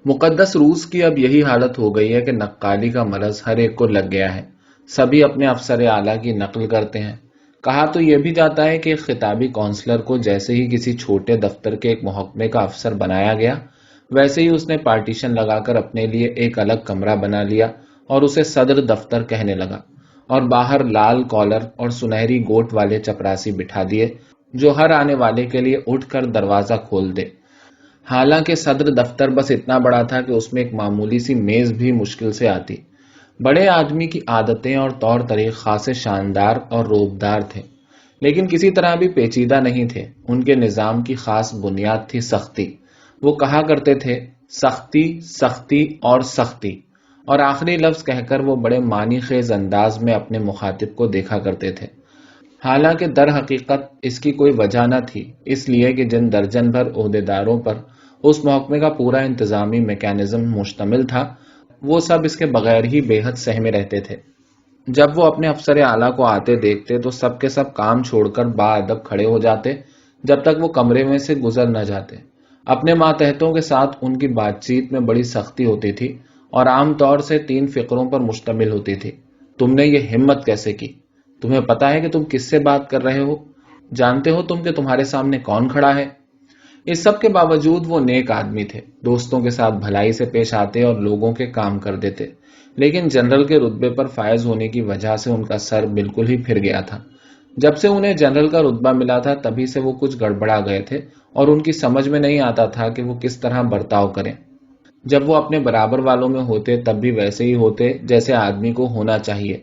مقدس روس کی اب یہی حالت ہو گئی ہے کہ نقالی کا مرض ہر ایک کو لگ گیا ہے. سبھی اپنے افسر اعلیٰ کی نقل کرتے ہیں. کہا تو یہ بھی جاتا ہے کہ ایک خطابی کونسلر کو جیسے ہی کسی چھوٹے دفتر کے ایک محکمے کا افسر بنایا گیا، ویسے ہی اس نے پارٹیشن لگا کر اپنے لیے ایک الگ کمرہ بنا لیا اور اسے صدر دفتر کہنے لگا، اور باہر لال کالر اور سنہری گوٹ والے چپراسی بٹھا دیے جو ہر آنے والے کے لیے اٹھ کر دروازہ کھول دے. حالانکہ صدر دفتر بس اتنا بڑا تھا کہ اس میں ایک معمولی سی میز بھی مشکل سے آتی. بڑے آدمی کی عادتیں اور طور طریق خاصے شاندار اور روبدار تھے، لیکن کسی طرح بھی پیچیدہ نہیں تھے. ان کے نظام کی خاص بنیاد تھی سختی. وہ کہا کرتے تھے سختی، سختی اور سختی، اور آخری لفظ کہہ کر وہ بڑے معنی خیز انداز میں اپنے مخاطب کو دیکھا کرتے تھے. حالانکہ در حقیقت اس کی کوئی وجہ نہ تھی، اس لیے کہ جن درجن بھر عہدیداروں پر اس محکمے کا پورا انتظامی میکانزم مشتمل تھا، وہ سب اس کے بغیر ہی بے حد سہمے رہتے تھے. جب وہ اپنے افسر اعلیٰ کو آتے دیکھتے تو سب کے سب کام چھوڑ کر باادب کھڑے ہو جاتے جب تک وہ کمرے میں سے گزر نہ جاتے. اپنے ماتحتوں کے ساتھ ان کی بات چیت میں بڑی سختی ہوتی تھی اور عام طور سے 3 فقروں پر مشتمل ہوتی تھی. تم نے یہ ہمت کیسے کی؟ تمہیں پتا ہے کہ تم کس سے بات کر رہے ہو؟ جانتے ہو تم کہ تمہارے سامنے کون کھڑا ہے؟ اس سب کے باوجود وہ نیک آدمی تھے، دوستوں کے ساتھ بھلائی سے پیش آتے اور لوگوں کے کام کر دیتے، لیکن جنرل کے رتبے پر فائز ہونے کی وجہ سے ان کا سر بالکل ہی پھر گیا تھا. جب سے انہیں جنرل کا رتبہ ملا تھا تبھی سے وہ کچھ گڑبڑا گئے تھے اور ان کی سمجھ میں نہیں آتا تھا کہ وہ کس طرح برتاؤ کریں. جب وہ اپنے برابر والوں میں ہوتے تب بھی ویسے ہی ہوتے جیسے آدمی کو ہونا چاہیے،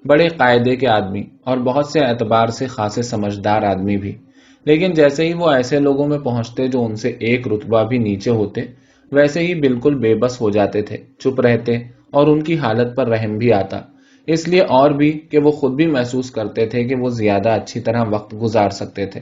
بڑے قاعدے کے آدمی اور بہت سے اعتبار سے خاصے سمجھدار آدمی بھی. لیکن جیسے ہی وہ ایسے لوگوں میں پہنچتے جو ان سے ایک رتبہ بھی نیچے ہوتے، ویسے ہی بالکل بے بس ہو جاتے تھے، چپ رہتے اور ان کی حالت پر رحم بھی آتا، اس لیے اور بھی کہ وہ خود بھی محسوس کرتے تھے کہ وہ زیادہ اچھی طرح وقت گزار سکتے تھے.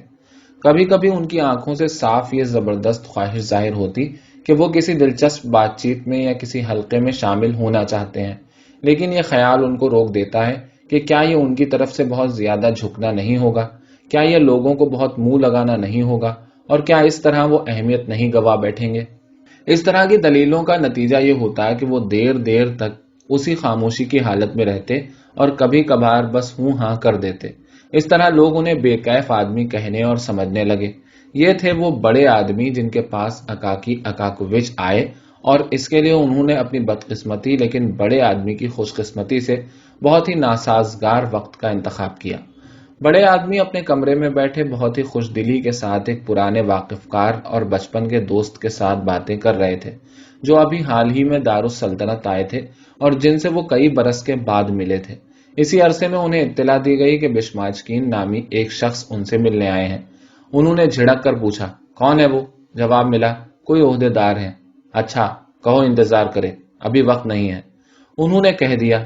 کبھی کبھی ان کی آنکھوں سے صاف یہ زبردست خواہش ظاہر ہوتی کہ وہ کسی دلچسپ بات چیت میں یا کسی حلقے میں شامل ہونا چاہتے ہیں، لیکن یہ خیال ان کو روک دیتا ہے کہ کیا یہ ان کی طرف سے بہت زیادہ جھکنا نہیں ہوگا، کیا یہ لوگوں کو بہت منہ لگانا نہیں ہوگا، اور کیا اس طرح وہ اہمیت نہیں گوا بیٹھیں گے. اس طرح کی دلیلوں کا نتیجہ یہ ہوتا ہے کہ وہ دیر دیر تک اسی خاموشی کی حالت میں رہتے اور کبھی کبھار بس ہوں ہاں کر دیتے. اس طرح لوگ انہیں بے کیف آدمی کہنے اور سمجھنے لگے. یہ تھے وہ بڑے آدمی جن کے پاس اکاکی اکاکووچ آئے، اور اس کے لیے انہوں نے اپنی بدقسمتی لیکن بڑے آدمی کی خوش قسمتی سے بہت ہی ناسازگار وقت کا انتخاب کیا. بڑے آدمی اپنے کمرے میں بیٹھے بہت ہی خوش دلی کے ساتھ ایک پرانے واقف کار اور بچپن کے دوست کے ساتھ باتیں کر رہے تھے جو ابھی حال ہی میں دارالسلطنت آئے تھے اور جن سے وہ کئی برس کے بعد ملے تھے. اسی عرصے میں انہیں اطلاع دی گئی کہ بشماچکین نامی ایک شخص ان سے ملنے آئے ہیں. انہوں نے جھڑک کر پوچھا کون ہے وہ؟ جواب ملا کوئی عہدے دار ہیں. اچھا کہو انتظار کرے، ابھی وقت نہیں ہے، انہوں نے کہہ دیا.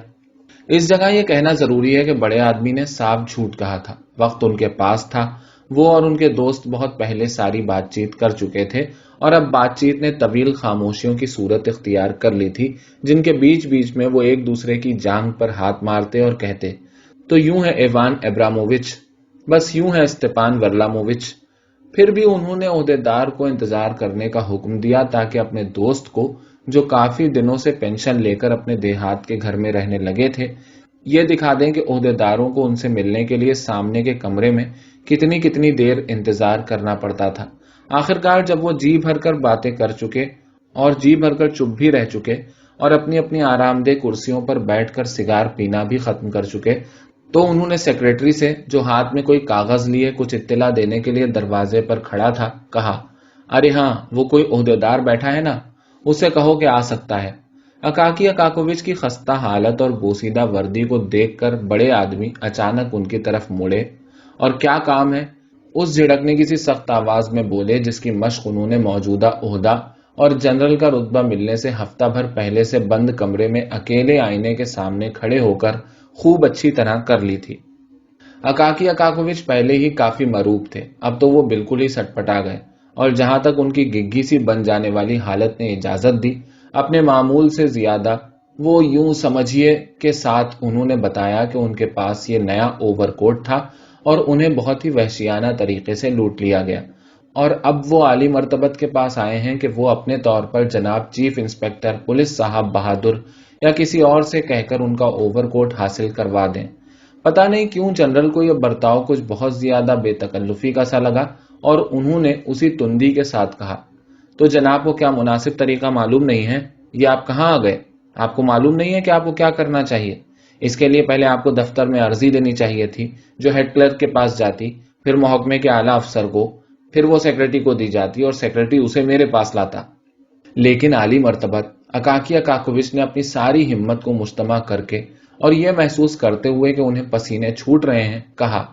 اس جگہ یہ کہنا ضروری ہے کہ بڑے آدمی نے صاف جھوٹ کہا تھا. وقت ان کے پاس تھا. وہ اور ان کے دوست بہت پہلے ساری بات چیت کر چکے تھے اور اب بات چیت نے طویل خاموشیوں کی صورت اختیار کر لی تھی جن کے بیچ بیچ میں وہ ایک دوسرے کی جانگ پر ہاتھ مارتے اور کہتے تو یوں ہے ایوان ابرامووچ، بس یوں ہے اسٹپان ورلامووچ. پھر بھی انہوں نے عہدیدار کو انتظار کرنے کا حکم دیا تاکہ اپنے دوست کو جو کافی دنوں سے پینشن لے کر اپنے دیہات کے گھر میں رہنے لگے تھے یہ دکھا دیں کہ عہدیداروں کو ان سے ملنے کے لیے سامنے کے کمرے میں کتنی کتنی دیر انتظار کرنا پڑتا تھا. آخرکار جب وہ جی بھر کر باتیں کر چکے اور جی بھر کر چپ بھی رہ چکے اور اپنی اپنی آرام دہ کرسیوں پر بیٹھ کر سگار پینا بھی ختم کر چکے تو انہوں نے سیکرٹری سے جو ہاتھ میں کوئی کاغذ لیے کچھ اطلاع دینے کے لیے دروازے پر کھڑا تھا کہا ارے ہاں وہ کوئی عہدیدار بیٹھا ہے نا، اسے کہو کہ آ سکتا ہے. اکاکی اکاکووچ کی خستہ حالت اور بوسیدہ وردی کو دیکھ کر بڑے آدمی اچانک ان کی طرف مڑے اور کیا کام ہے اس جھڑکنے کی سی سخت آواز میں بولے جس کی مشق انہوں نے موجودہ عہدہ اور جنرل کا رتبہ ملنے سے ہفتہ بھر پہلے سے بند کمرے میں اکیلے آئینے کے سامنے کھڑے ہو کر خوب اچھی طرح کر لی تھی. اکاکی اکاکووچ پہلے ہی کافی مروب تھے، اب تو وہ بالکل ہی سٹپٹا گئے اور جہاں تک ان کی گگھی سی بن جانے والی حالت نے اجازت دی اپنے معمول سے زیادہ وہ یوں سمجھیے کے ساتھ انہوں نے بتایا کہ ان کے پاس یہ نیا اوور کوٹ تھا اور انہیں بہت ہی وحشیانہ طریقے سے لوٹ لیا گیا. اور اب وہ عالی مرتبت کے پاس آئے ہیں کہ وہ اپنے طور پر جناب چیف انسپکٹر پولیس صاحب بہادر یا کسی اور سے کہہ کر ان کا اوور کوٹ حاصل کروا دیں۔ پتہ نہیں کیوں جنرل کو یہ برتاؤ کچھ بہت زیادہ بے تکلفی کا سا لگا اور انہوں نے اسی تندی کے ساتھ کہا، تو جناب کو کیا مناسب طریقہ معلوم نہیں ہے؟ یہ آپ کہاں آ گئے؟ آپ کو معلوم نہیں ہے کہ آپ کو کیا کرنا چاہیے؟ اس کے لیے پہلے آپ کو دفتر میں عرضی دینی چاہیے تھی، جو ہیڈ کلرک کے پاس جاتی، پھر محکمے کے اعلیٰ افسر کو، پھر وہ سیکرٹری کو دی جاتی اور سیکرٹری اسے میرے پاس لاتا۔ لیکن عالی مرتبت اکاکی اکاکووچ نے اپنی ساری ہمت کو مجتمع کر کے اور یہ محسوس کرتے ہوئے کہ انہیں پسینے چھوٹ رہے ہیں کہا،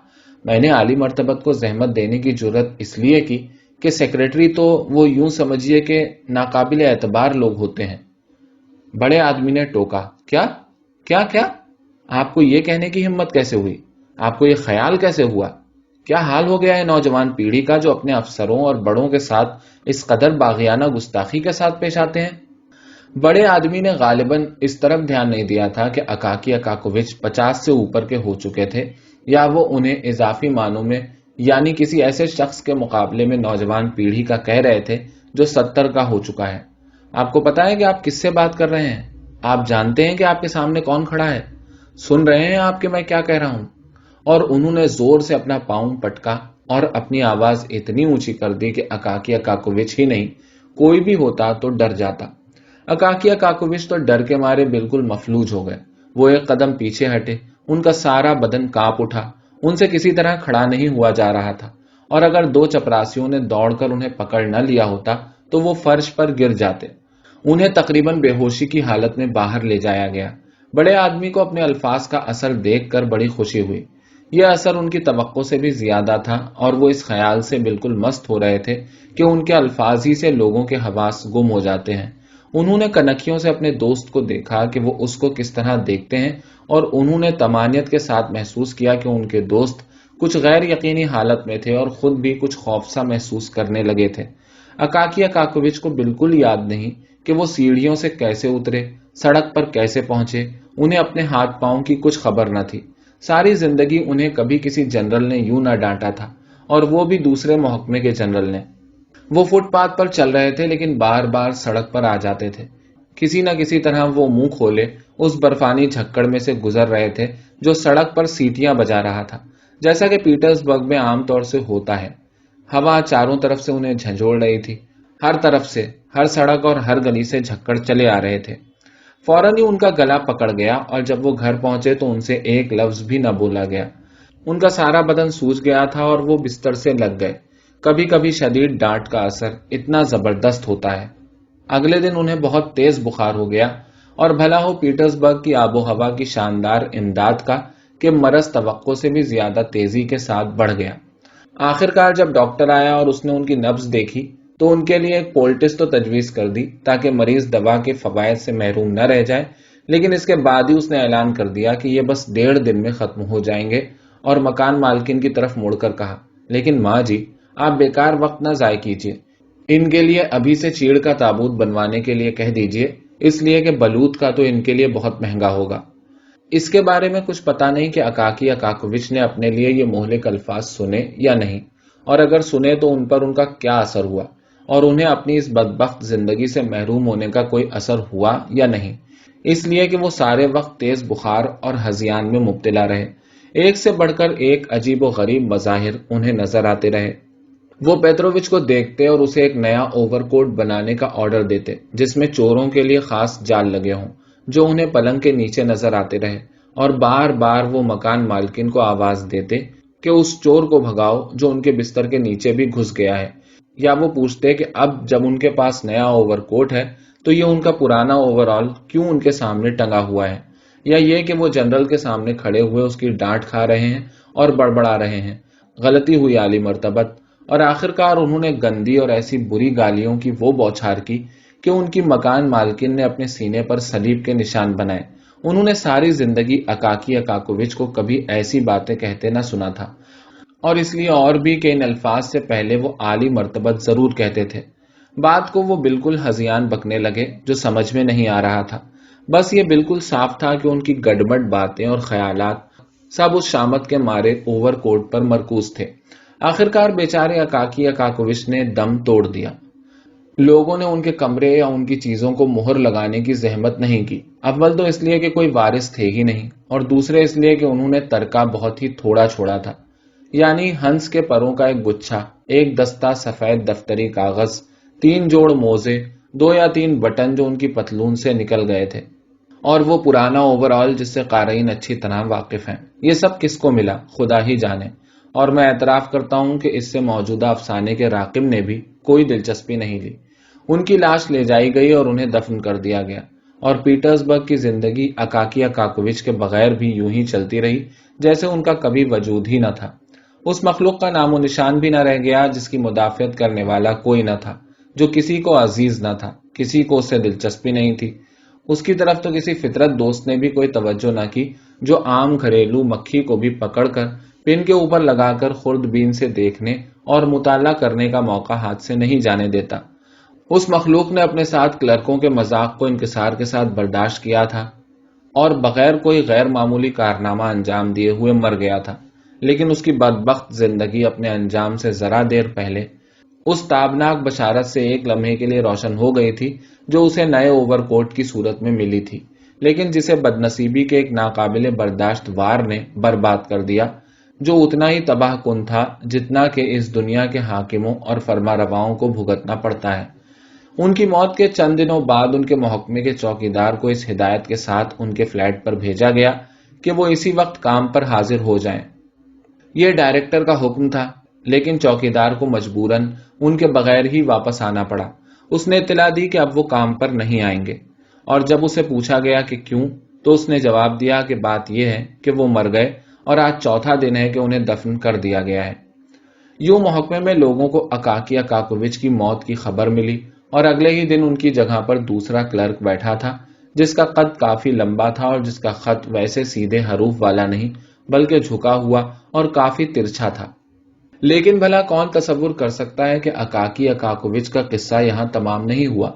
میں نے عالی مرتبت کو زحمت دینے کی جرت اس لیے کی کہ سیکرٹری تو وہ یوں سمجھیے کہ ناقابل اعتبار لوگ ہوتے ہیں۔ بڑے آدمی نے ٹوکا، کیا کیا کیا؟ آپ کو یہ کہنے کی ہمت کیسے ہوئی؟ آپ کو یہ خیال کیسے ہوا؟ کیا حال ہو گیا ہے نوجوان پیڑھی کا جو اپنے افسروں اور بڑوں کے ساتھ اس قدر باغیانہ گستاخی کے ساتھ پیش آتے ہیں؟ بڑے آدمی نے غالباً اس طرف دھیان نہیں دیا تھا کہ اکاکی اکاکووچ 50 سے اوپر کے ہو چکے تھے، یا وہ انہیں اضافی معنوں میں یعنی کسی ایسے شخص کے مقابلے میں نوجوان پیڑھی کا کہہ رہے تھے جو 70 کا ہو چکا ہے۔ آپ کو پتا ہے کہ آپ کس سے بات کر رہے ہیں؟ آپ جانتے ہیں کہ آپ کے سامنے کون کھڑا ہے؟ سن رہے ہیں آپ کہ میں کیا کہہ رہا ہوں؟ اور انہوں نے زور سے اپنا پاؤں پٹکا اور اپنی آواز اتنی اونچی کر دی کہ اکاکی اکاکووچ ہی نہیں، کوئی بھی ہوتا تو ڈر جاتا۔ اکاکی اکاکووچ تو ڈر کے مارے بالکل مفلوج ہو گئے۔ وہ ایک قدم پیچھے ہٹے، ان کا سارا بدن کانپ اٹھا، ان سے کسی طرح کھڑا نہیں ہوا جا رہا تھا، اور اگر 2 چپراسیوں نے دوڑ کر انہیں پکڑ نہ لیا ہوتا تو وہ فرش پر گر جاتے۔ انہیں تقریباً بے ہوشی کی حالت میں باہر لے جایا گیا۔ بڑے آدمی کو اپنے الفاظ کا اثر دیکھ کر بڑی خوشی ہوئی۔ یہ اثر ان کی توقع سے بھی زیادہ تھا، اور وہ اس خیال سے بالکل مست ہو رہے تھے کہ ان کے الفاظ ہی سے لوگوں کے حواس گم ہو جاتے ہیں۔ انہوں نے کنکھیوں سے اپنے دوست کو دیکھا کہ وہ اس کو کس طرح دیکھتے ہیں، اور انہوں نے طمانیت کے ساتھ محسوس کیا کہ ان کے دوست کچھ غیر یقینی حالت میں تھے اور خود بھی کچھ خوف سا محسوس کرنے لگے تھے۔ اکاکی اکاکووچ کو بالکل یاد نہیں کہ وہ سیڑھیوں سے کیسے اترے، سڑک پر کیسے پہنچے، انہیں اپنے ہاتھ پاؤں کی کچھ خبر نہ تھی۔ ساری زندگی انہیں کبھی کسی جنرل نے یوں نہ ڈانٹا تھا، اور وہ بھی دوسرے محکمے کے جنرل نے۔ وہ فٹ پاتھ پر چل رہے تھے لیکن بار بار سڑک پر آ جاتے تھے۔ کسی نہ کسی طرح وہ منہ کھولے اس برفانی جھکڑ میں سے گزر رہے تھے جو سڑک پر سیٹیاں بجا رہا تھا، جیسا کہ پیٹرز برگ میں عام طور سے ہوتا ہے۔ ہوا چاروں طرف سے انہیں جھنجھوڑ رہی تھی، ہر طرف سے، ہر سڑک اور ہر گلی سے جھکڑ چلے آ رہے تھے۔ فوراً ہی ان کا گلا پکڑ گیا، اور جب وہ گھر پہنچے تو ان سے ایک لفظ بھی نہ بولا گیا۔ ان کا سارا بدن سوج گیا تھا اور وہ بستر سے لگ گئے۔ کبھی کبھی شدید ڈانٹ کا اثر اتنا زبردست ہوتا ہے۔ اگلے دن انہیں بہت تیز بخار ہو گیا، اور بھلا ہو پیٹرز برگ کی آب و ہوا کی شاندار امداد کا کہ مرض توقع سے بھی زیادہ تیزی کے ساتھ بڑھ گیا۔ آخرکار جب ڈاکٹر آیا اور اس نے ان کی نبض دیکھی تو ان کے لیے ایک پولٹس تو تجویز کر دی تاکہ مریض دوا کے فوائد سے محروم نہ رہ جائے، لیکن اس کے بعد ہی اس نے اعلان کر دیا کہ یہ بس 1.5 دن میں ختم ہو جائیں گے، اور مکان مالکن کی طرف مڑ کر کہا، لیکن ماں جی، آپ بیکار وقت نہ ضائع کیجیے، ان کے لیے ابھی سے چیڑ کا تابوت بنوانے کے لیے کہہ دیجیے، اس لیے کہ بلوط کا تو ان کے لیے بہت مہنگا ہوگا۔ اس کے بارے میں کچھ پتا نہیں کہ اکاکی اکاکووچ نے اپنے لیے یہ مہلک الفاظ سنے یا نہیں، اور اگر سنے تو ان پر ان کا کیا اثر ہوا، اور انہیں اپنی اس بدبخت زندگی سے محروم ہونے کا کوئی اثر ہوا یا نہیں، اس لیے کہ وہ سارے وقت تیز بخار اور ہذیان میں مبتلا رہے۔ ایک سے بڑھ کر ایک عجیب و غریب مظاہر انہیں نظر آتے رہے۔ وہ پیٹرووچ کو دیکھتے اور اسے ایک نیا اوور کوٹ بنانے کا آرڈر دیتے جس میں چوروں کے لیے خاص جال لگے ہوں، جو انہیں پلنگ کے نیچے نظر آتے رہے، اور بار بار وہ مکان مالکن کو آواز دیتے کہ اس چور کو بھگاؤ جو ان کے بستر کے نیچے بھی گھس گیا ہے، یا وہ پوچھتے کہ اب جب ان کے پاس نیا اوور کوٹ ہے تو یہ ان کا پرانا اوور آل کیوں ان کے سامنے ٹنگا ہوا ہے، یا یہ کہ وہ جنرل کے سامنے کھڑے ہوئے اس کی ڈانٹ کھا رہے ہیں اور بڑبڑا رہے ہیں۔ غلطی ہوئی عالی مرتبت، اور آخرکار انہوں نے گندی اور ایسی بری گالیوں کی وہ بوچھار کی کہ ان کی مکان مالکن نے اپنے سینے پر صلیب کے نشان بنائے۔ انہوں نے ساری زندگی اکاکی اکاکووچ کو کبھی ایسی باتیں کہتے نہ سنا تھا، اور اس لیے اور بھی کہ ان الفاظ سے پہلے وہ عالی مرتبت ضرور کہتے تھے۔ بات کو وہ بالکل ہذیان بکنے لگے جو سمجھ میں نہیں آ رہا تھا۔ بس یہ بالکل صاف تھا کہ ان کی گڑبڑ باتیں اور خیالات سب اس شامت کے مارے اوور کوٹ پر مرکوز تھے۔ آخرکار بیچارے اکاکی اکاکووچ نے دم توڑ دیا۔ لوگوں نے ان کے کمرے یا ان کی چیزوں کو مہر لگانے کی زحمت نہیں کی، اول تو اس لیے کہ کوئی وارث تھے ہی نہیں، اور دوسرے اس لیے کہ انہوں نے ترکہ بہت ہی تھوڑا چھوڑا تھا، یعنی ہنس کے پروں کا ایک گچھا، ایک دستہ سفید دفتری کاغذ، 3 جوڑ موزے، 2 یا 3 بٹن جو ان کی پتلون سے نکل گئے تھے، اور وہ پرانا اوور آل جس سے قارئین اچھی طرح واقف ہیں۔ یہ سب کس کو ملا خدا ہی جانے، اور میں اعتراف کرتا ہوں کہ اس سے موجودہ افسانے کے راقب نے بھی کوئی دلچسپی نہیں لی۔ ان کی لاش لے جائی گئی اور انہیں دفن کر دیا گیا، اور پیٹرزبرگ کی زندگی اکاکی اکاکووچ کے بغیر بھی یوں ہی چلتی رہی جیسے ان کا کبھی وجود ہی نہ تھا۔ اس مخلوق کا نام و نشان بھی نہ رہ گیا جس کی مدافعت کرنے والا کوئی نہ تھا، جو کسی کو عزیز نہ تھا، کسی کو اس سے دلچسپی نہیں تھی۔ اس کی طرف تو کسی فطرت دوست نے بھی کوئی توجہ نہ کی جو عام گھریلو مکھی کو بھی پکڑ کر پن کے اوپر لگا کر خوردبین سے دیکھنے اور مطالعہ کرنے کا موقع ہاتھ سے نہیں جانے دیتا۔ اس مخلوق نے اپنے ساتھ کلرکوں کے مذاق کو انکسار کے ساتھ برداشت کیا تھا اور بغیر کوئی غیر معمولی کارنامہ انجام دیے ہوئے مر گیا تھا، لیکن اس کی بدبخت زندگی اپنے انجام سے ذرا دیر پہلے اس تابناک بشارت سے ایک لمحے کے لیے روشن ہو گئی تھی جو اسے نئے اوور کوٹ کی صورت میں ملی تھی، لیکن جسے بدنصیبی کے ایک ناقابل برداشت وار نے برباد کر دیا، جو اتنا ہی تباہ کن تھا جتنا کہ اس دنیا کے حاکموں اور فرما رواؤں کو بھگتنا پڑتا ہے۔ ان کی موت کے چند دنوں بعد ان کے محکمے کے چوکیدار کو اس ہدایت کے ساتھ ان کے فلیٹ پر بھیجا گیا کہ وہ اسی وقت کام پر حاضر ہو جائیں۔ یہ ڈائریکٹر کا حکم تھا، لیکن چوکیدار کو مجبوراً ان کے بغیر ہی واپس آنا پڑا۔ اس نے اطلاع دی کہ اب وہ کام پر نہیں آئیں گے، اور جب اسے پوچھا گیا کہ کیوں، تو اس نے جواب دیا کہ بات یہ ہے کہ وہ مر گئے اور آج چوتھا دن ہے کہ انہیں دفن کر دیا گیا ہے۔ یوں محکمے میں لوگوں کو اکاکی اکاکووچ کی موت کی خبر ملی، اور اگلے ہی دن ان کی جگہ پر دوسرا کلرک بیٹھا تھا جس کا قد کافی لمبا تھا اور جس کا خط ویسے سیدھے حروف والا نہیں بلکہ جھکا ہوا اور کافی ترچھا تھا۔ لیکن بھلا کون تصور کر سکتا ہے کہ اکاکی اکاکووچ کا قصہ یہاں تمام نہیں ہوا،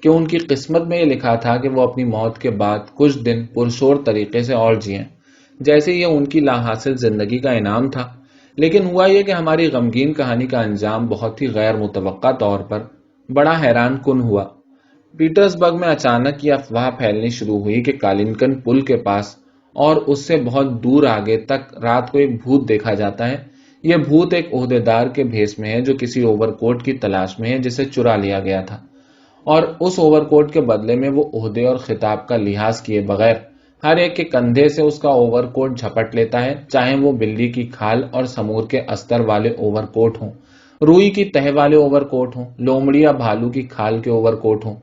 کہ ان کی قسمت میں یہ لکھا تھا کہ وہ اپنی موت کے بعد کچھ دن پرشور طریقے سے اور جئیں، جیسے یہ ان کی لا حاصل زندگی کا انعام تھا۔ لیکن ہوا یہ کہ ہماری غمگین کہانی کا انجام بہت ہی غیر متوقع طور پر بڑا حیران کن ہوا۔ پیٹرزبرگ میں اچانک یہ افواہ پھیلنی شروع ہوئی کہ کالنکن پل کے پاس اور اس سے بہت دور آگے تک رات کو ایک بھوت دیکھا جاتا ہے۔ یہ بھوت ایک عہدیدار کے بھیس میں ہے جو کسی اوور کوٹ کی تلاش میں ہے جسے چرا لیا گیا تھا، اور اس اوور کوٹ کے بدلے میں وہ عہدے اور خطاب کا لحاظ کیے بغیر ہر ایک کے کندھے سے اس کا اوور کوٹ جھپٹ لیتا ہے، چاہے وہ بلی کی کھال اور سمور کے استر والے اوور کوٹ ہوں، روئی کی تہ والے اوور کوٹ ہوں، لومڑی یا بھالو کی کھال کے اوور کوٹ ہوں۔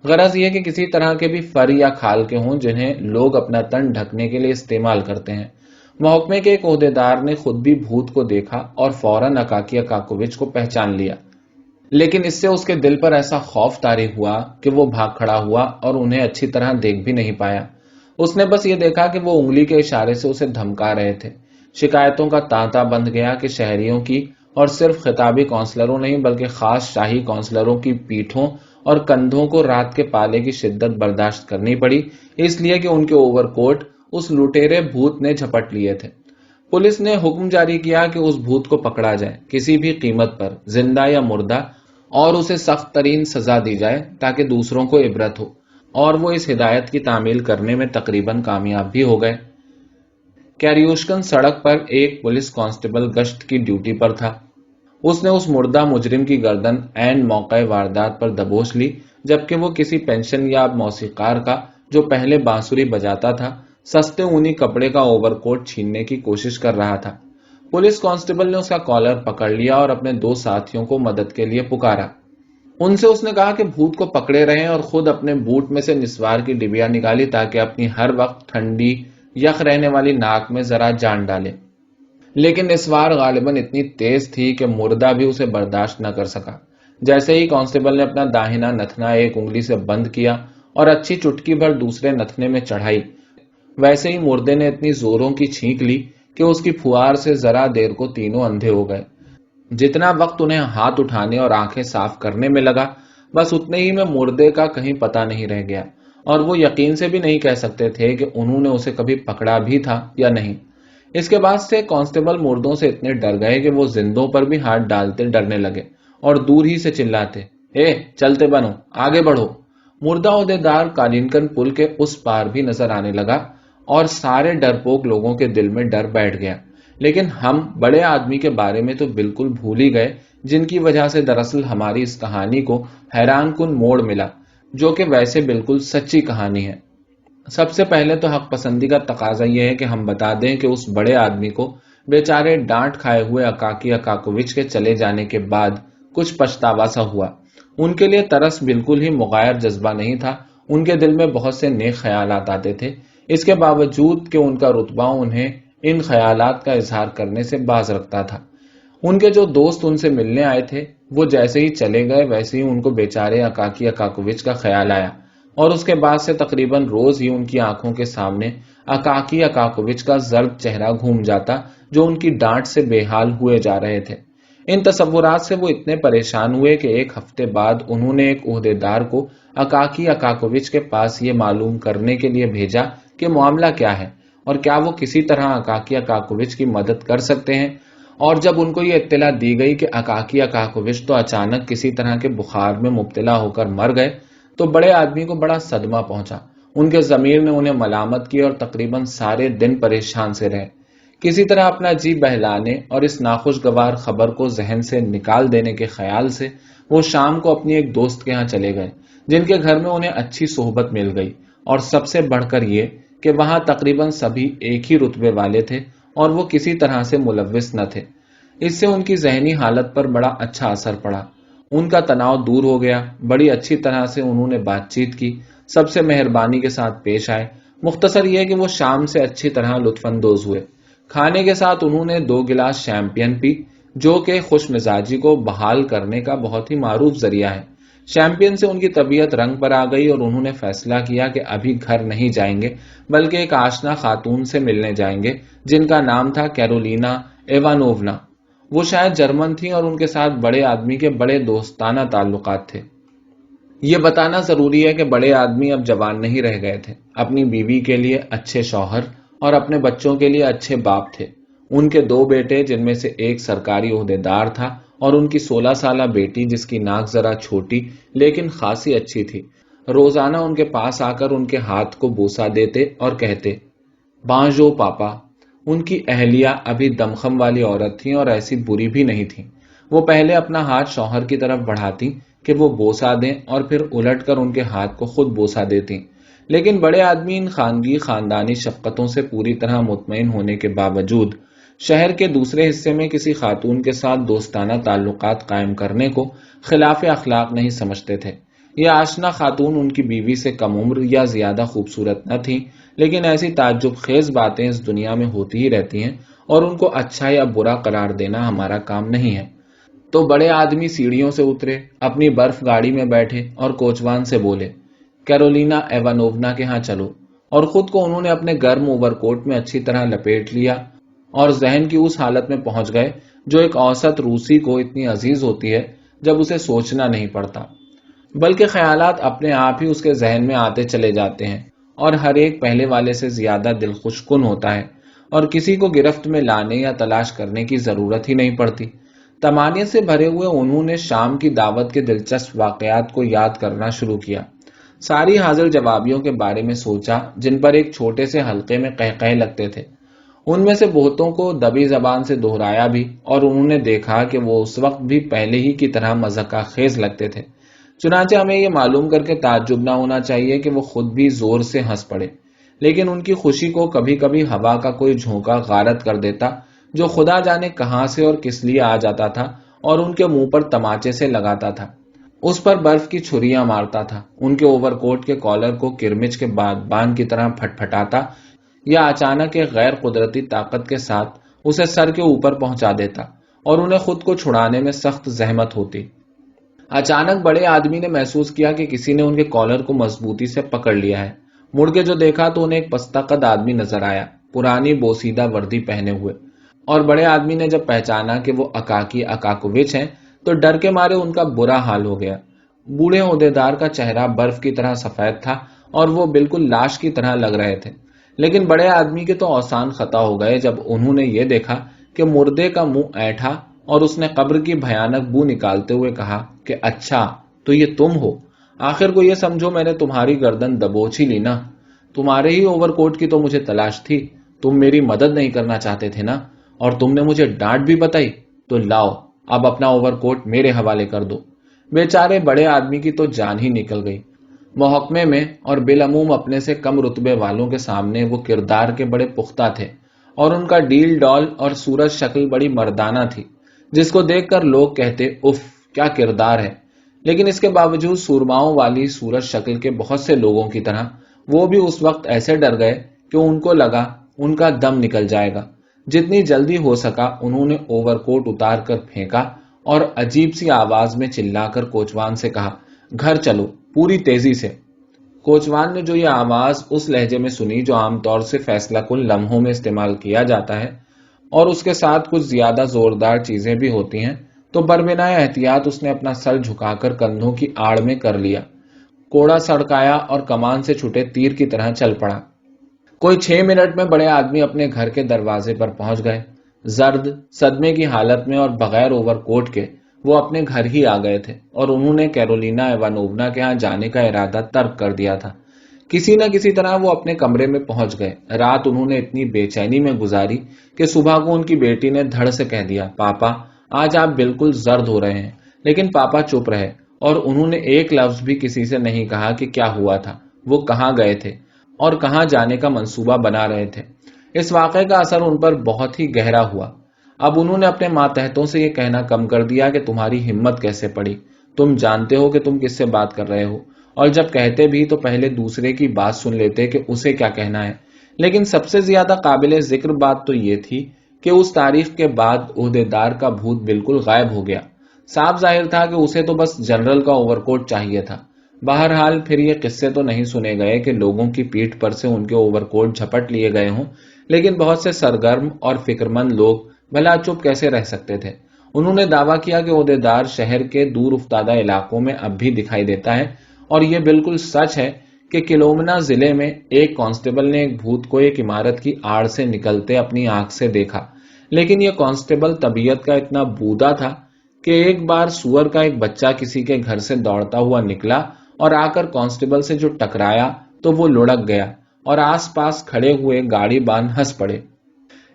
غرض یہ کہ کسی طرح کے بھی فر یا کھال کے ہوں جنہیں لوگ اپنا تن ڈھکنے کے لیے استعمال کرتے ہیں۔ محکمے کے ایک عہدیدار نے خود بھی بھوت کو دیکھا اور فوراً اکاکی اکاکووچ کو پہچان لیا، لیکن اس سے اس کے دل پر ایسا خوف طاری ہوا کہ وہ بھاگ کھڑا ہوا اور انہیں اچھی طرح دیکھ بھی نہیں پایا۔ اس نے بس یہ دیکھا کہ وہ انگلی کے اشارے سے اسے دھمکا رہے تھے۔ شکایتوں کا تانتا بندھ گیا کہ شہریوں کی، اور صرف خطابی کونسلروں نہیں بلکہ خاص شاہی کونسلروں کی پیٹھوں اور کندھوں کو رات کے پالے کی شدت برداشت کرنی پڑی، اس لیے کہ ان کے اوور کوٹ اس لٹیرے بھوت نے جھپٹ لیے تھے۔ پولیس نے حکم جاری کیا کہ اس بھوت کو پکڑا جائے کسی بھی قیمت پر، زندہ یا مردہ، اور اسے سخت ترین سزا دی جائے تاکہ دوسروں کو عبرت ہو، اور وہ اس ہدایت کی تعمیل کرنے میں تقریباً کامیاب بھی ہو گئے۔ کیریوشکن سڑک پر ایک پولیس کانسٹیبل گشت کی ڈیوٹی پر تھا۔ اس نے اس مردہ مجرم کی گردن عین موقع واردات پر دبوچ لی، جبکہ وہ کسی پینشن یاب موسیقار کا جو پہلے بانسری بجاتا تھا سستے اونی کپڑے کا اوور کوٹ چھیننے کی کوشش کر رہا تھا۔ پولیس کانسٹیبل نے اس کا کالر پکڑ لیا اور اپنے 2 ساتھیوں کو مدد کے لیے پکارا۔ ان سے اس نے کہا کہ بھوت کو پکڑے رہیں اور خود اپنے بوٹ میں سے نسوار کی ڈبیا نکالی تاکہ اپنی ہر وقت ٹھنڈی یخ رہنے والی ناک میں ذرا جان ڈالے، لیکن نسوار غالباً اتنی تیز تھی کہ مردہ بھی اسے برداشت نہ کر سکا۔ جیسے ہی کانسٹیبل نے اپنا داہنا نتنا ایک انگلی سے بند کیا اور اچھی چٹکی بھر دوسرے نتنے میں چڑھائی، ویسے ہی مردے نے اتنی زوروں کی چھینک لی کہ اس کی پھوار سے ذرا دیر کو تینوں اندھے ہو گئے۔ جتنا وقت انہیں ہاتھ اٹھانے اور آنکھیں صاف کرنے میں لگا، بس اتنے ہی میں مردے کا کہیں پتہ نہیں رہ گیا، اور وہ یقین سے بھی نہیں کہہ سکتے تھے کہ انہوں نے اسے کبھی پکڑا بھی تھا یا نہیں۔ اس کے بعد سے کانسٹیبل مردوں سے اتنے ڈر گئے کہ وہ زندوں پر بھی ہاتھ ڈالتے ڈرنے لگے اور دور ہی سے چلاتے، اے چلتے بنو، آگے بڑھو۔ مردہ عہدیدار کالنکن پل کے اس پار بھی نظر آنے لگا اور سارے ڈرپوک لوگوں کے دل میں ڈر بیٹھ گیا۔ لیکن ہم بڑے آدمی کے بارے میں تو بالکل بھول ہی گئے، جن کی وجہ سے دراصل ہماری اس کہانی کو حیران کن موڑ ملا، جو کہ ویسے بالکل سچی کہانی ہے۔ سب سے پہلے تو حق پسندی کا تقاضا یہ ہے کہ ہم بتا دیں کہ اس بڑے آدمی کو بیچارے ڈانٹ کھائے ہوئے اکاکی اکاکووچ کے چلے جانے کے بعد کچھ پچھتاوا سا ہوا۔ ان کے لیے ترس بالکل ہی مغایر جذبہ نہیں تھا، ان کے دل میں بہت سے نیک خیالات آتے تھے، اس کے باوجود کہ ان کا رتبہ انہیں ان خیالات کا اظہار کرنے سے باز رکھتا تھا۔ ان کے جو دوست ان سے ملنے آئے تھے وہ جیسے ہی چلے گئے ویسے ہی ان کو بیچارے اکاکی اکاکووچ کا خیال آیا، اور اس کے بعد سے تقریباً روز ہی ان کی آنکھوں کے سامنے اکاکی اکاکووچ کا زرد چہرہ گھوم جاتا جو ان کی ڈانٹ سے بے حال ہوئے جا رہے تھے۔ ان تصورات سے وہ اتنے پریشان ہوئے کہ ایک ہفتے بعد انہوں نے ایک عہدیدار کو اکاکی اکاکووچ کے پاس یہ معلوم کرنے کے لیے بھیجا کہ معاملہ کیا ہے اور کیا وہ کسی طرح اکاکی اکاکووچ کی مدد کر سکتے ہیں۔ اور جب ان کو یہ اطلاع دی گئی کہ اکاکی اکاکووچ تو اچانک کسی طرح کے بخار میں مبتلا ہو کر مر گئے، تو بڑے آدمی کو بڑا صدمہ پہنچا۔ ان کے ضمیر نے انہیں ملامت کی اور تقریباً سارے دن پریشان سے رہے۔ کسی طرح اپنا جی بہلانے اور اس ناخوشگوار خبر کو ذہن سے نکال دینے کے خیال سے وہ شام کو اپنی ایک دوست کے ہاں چلے گئے، جن کے گھر میں انہیں اچھی صحبت مل گئی، اور سب سے بڑھ کر یہ کہ وہاں تقریباً سبھی ایک ہی رتبے والے تھے اور وہ کسی طرح سے ملوث نہ تھے۔ اس سے ان کی ذہنی حالت پر بڑا اچھا اثر پڑا، ان کا تناؤ دور ہو گیا، بڑی اچھی طرح سے انہوں نے بات چیت کی، سب سے مہربانی کے ساتھ پیش آئے۔ مختصر یہ کہ وہ شام سے اچھی طرح لطف اندوز ہوئے۔ کھانے کے ساتھ انہوں نے 2 گلاس شیمپین پی، جو کہ خوش مزاجی کو بحال کرنے کا بہت ہی معروف ذریعہ ہے۔ شیمپین سے ان کی طبیعت رنگ پر آ گئی اور انہوں نے فیصلہ کیا کہ ابھی گھر نہیں جائیں گے بلکہ ایک آشنا خاتون سے ملنے جائیں گے جن کا نام تھا کیرولینا ایوانوونا۔ وہ شاید جرمن تھیں اور ان کے ساتھ بڑے آدمی کے بڑے دوستانہ تعلقات تھے۔ یہ بتانا ضروری ہے کہ بڑے آدمی اب جوان نہیں رہ گئے تھے، اپنی بیوی کے لیے اچھے شوہر اور اپنے بچوں کے لیے اچھے باپ تھے۔ ان کے 2 بیٹے، جن میں سے ایک سرکاری عہدیدار تھا، اور ان کی 16 سالہ بیٹی جس کی ناک ذرا چھوٹی لیکن خاصی اچھی تھی، روزانہ ان کے پاس آ کر ان کے ہاتھ کو بوسہ دیتے اور کہتے، بانجو پاپا۔ ان کی اہلیہ ابھی دمخم والی عورت تھیں اور ایسی بری بھی نہیں تھیں۔ وہ پہلے اپنا ہاتھ شوہر کی طرف بڑھاتی کہ وہ بوسہ دیں اور پھر الٹ کر ان کے ہاتھ کو خود بوسہ دیتی۔ لیکن بڑے آدمی ان خانگی خاندانی شفقتوں سے پوری طرح مطمئن ہونے کے باوجود شہر کے دوسرے حصے میں کسی خاتون کے ساتھ دوستانہ تعلقات قائم کرنے کو خلاف اخلاق نہیں سمجھتے تھے۔ یہ آشنا خاتون ان کی بیوی سے کم عمر یا زیادہ خوبصورت نہ تھیں، لیکن ایسی تعجب خیز باتیں اس دنیا میں ہوتی ہی رہتی ہیں اور ان کو اچھا یا برا قرار دینا ہمارا کام نہیں ہے۔ تو بڑے آدمی سیڑھیوں سے اترے، اپنی برف گاڑی میں بیٹھے اور کوچوان سے بولے، کیرولینا ایوانوونا کے ہاں چلو، اور خود کو انہوں نے اپنے گرم اوور کوٹ میں اچھی طرح لپیٹ لیا اور ذہن کی اس حالت میں پہنچ گئے جو ایک اوسط روسی کو اتنی عزیز ہوتی ہے جب اسے سوچنا نہیں پڑتا، بلکہ خیالات اپنے آپ ہی اس کے ذہن میں آتے چلے جاتے ہیں اور ہر ایک پہلے والے سے زیادہ دل خوش کن ہوتا ہے اور کسی کو گرفت میں لانے یا تلاش کرنے کی ضرورت ہی نہیں پڑتی۔ طمانیت سے بھرے ہوئے انہوں نے شام کی دعوت کے دلچسپ واقعات کو یاد کرنا شروع کیا، ساری حاضر جوابیوں کے بارے میں سوچا جن پر ایک چھوٹے سے حلقے میں قہقہے لگتے تھے، ان میں سے بہتوں کو دبی زبان سے دہرایا بھی، اور انہوں نے دیکھا کہ وہ اس وقت بھی پہلے ہی کی طرح مضحکہ خیز لگتے تھے۔ چنانچہ ہمیں یہ معلوم کر کے تعجب نہ ہونا چاہیے کہ وہ خود بھی زور سے ہنس پڑے، لیکن ان کی خوشی کو کبھی کبھی ہوا کا کوئی جھونکا غارت کر دیتا جو خدا جانے کہاں سے اور کس لیے آ جاتا تھا اور ان کے منہ پر تماچے سے لگاتا تھا، اس پر برف کی چھریاں مارتا تھا، ان کے اوور کوٹ کے کالر کو کرمچ کے بادبان کی طرح پھٹ پھٹاتا یا اچانک ایک غیر قدرتی طاقت کے ساتھ اسے سر کے اوپر پہنچا دیتا اور انہیں خود کو چھڑانے میں سخت زحمت ہوتی۔ اچانک بڑے آدمی نے محسوس کیا کہ کسی نے ان کے کالر کو مضبوطی سے پکڑ لیا ہے۔ مڑ کے جو دیکھا تو انہیں ایک پستہ قد آدمی نظر آیا، پرانی بوسیدہ وردی پہنے ہوئے، اور بڑے آدمی نے جب پہچانا کہ وہ اکاکی اکاکووچ ہیں تو ڈر کے مارے ان کا برا حال ہو گیا۔ بوڑھے عہدیدار کا چہرہ برف کی طرح سفید تھا اور وہ بالکل لاش کی طرح لگ رہے تھے، لیکن بڑے آدمی کے تو اوسان خطا ہو گئے جب انہوں نے یہ دیکھا کہ مردے کا منہ ایٹھا اور اس نے قبر کی بھیانک بو نکالتے ہوئے کہا کہ اچھا تو یہ تم ہو، آخر کو یہ سمجھو میں نے تمہاری گردن دبوچ ہی لی نا، تمہارے ہی اوور کوٹ کی تو مجھے تلاش تھی، تم میری مدد نہیں کرنا چاہتے تھے نا، اور تم نے مجھے ڈانٹ بھی بتائی، تو لاؤ اب اپنا اوور کوٹ میرے حوالے کر دو۔ بیچارے بڑے آدمی کی تو جان ہی نکل گئی۔ محکمے میں اور بالعموم اپنے سے کم رتبے والوں کے سامنے وہ کردار کے بڑے پختہ تھے، اور ان کا ڈیل ڈال اور صورت شکل بڑی مردانہ تھی، جس کو دیکھ کر لوگ کہتے اف کیا کردار ہے۔ لیکن اس کے باوجود سورماؤں والی صورت شکل کے بہت سے لوگوں کی طرح وہ بھی اس وقت ایسے ڈر گئے کہ ان کو لگا ان کا دم نکل جائے گا۔ جتنی جلدی ہو سکا انہوں نے اوور کوٹ اتار کر پھینکا اور عجیب سی آواز میں چلا کر کوچوان سے کہا، گھر چلو پوری تیزی سے۔ کوچوان نے جو یہ آواز اس لہجے میں سنی جو عام طور سے فیصلہ کن لمحوں میں استعمال کیا جاتا ہے اور اس کے ساتھ کچھ زیادہ زوردار چیزیں بھی ہوتی ہیں، تو بربنائے احتیاط اس نے اپنا سر جھکا کر کندھوں کی آڑ میں کر لیا، کوڑا سڑکایا اور کمان سے چھٹے تیر کی طرح چل پڑا۔ کوئی 6 منٹ میں بڑے آدمی اپنے گھر کے دروازے پر پہنچ گئے۔ زرد صدمے کی حالت میں اور بغیر اوور کوٹ کے وہ اپنے گھر ہی آ گئے تھے اور انہوں نے کیرولینا ایوانوونا کے ہاں جانے کا ارادہ ترک کر دیا تھا۔ کسی نہ کسی طرح وہ اپنے کمرے میں پہنچ گئے۔ رات انہوں نے اتنی بے چینی میں گزاری کہ صبح کو ان کی بیٹی نے دھڑ سے کہہ دیا، پاپا آج آپ بالکل زرد ہو رہے ہیں۔ لیکن پاپا چپ رہے اور انہوں نے ایک لفظ بھی کسی سے نہیں کہا کہ کیا ہوا تھا، وہ کہاں گئے تھے اور کہاں جانے کا منصوبہ بنا رہے تھے۔ اس واقعے کا اثر ان پر بہت ہی گہرا ہوا۔ اب انہوں نے اپنے ماتحتوں سے یہ کہنا کم کر دیا کہ تمہاری ہمت کیسے پڑی، تم جانتے ہو کہ تم کس سے بات کر رہے ہو، اور جب کہتے بھی تو پہلے دوسرے کی بات سن لیتے کہ اسے کیا کہنا ہے۔ لیکن سب سے زیادہ قابل ذکر بات تو یہ تھی کہ اس تاریخ کے بعد عہدیدار کا بھوت بالکل غائب ہو گیا۔ صاف ظاہر تھا کہ اسے تو بس جنرل کا اوور کوٹ چاہیے تھا۔ بہرحال پھر یہ قصے تو نہیں سنے گئے کہ لوگوں کی پیٹھ پر سے ان کے اوور کوٹ جھپٹ لیے گئے ہوں، لیکن بہت سے سرگرم اور فکر مند لوگ بھلا چپ کیسے رہ سکتے تھے۔ انہوں نے دعویٰ کیا کہ عہدیدار شہر کے دور افتادہ علاقوں میں اب بھی دکھائی دیتا ہے، اور یہ بالکل سچ ہے کہ کلومنا ضلع میں ایک کانسٹیبل نے ایک بھوت کو ایک عمارت کی آڑ سے نکلتے اپنی آنکھ سے دیکھا۔ لیکن یہ کانسٹیبل طبیعت کا اتنا بودا تھا کہ ایک بار سور کا ایک بچہ کسی کے گھر سے دوڑتا ہوا نکلا اور آ کر کانسٹیبل سے جو ٹکرایا تو وہ لڑک گیا اور آس پاس کھڑے ہوئے گاڑی بان ہنس پڑے۔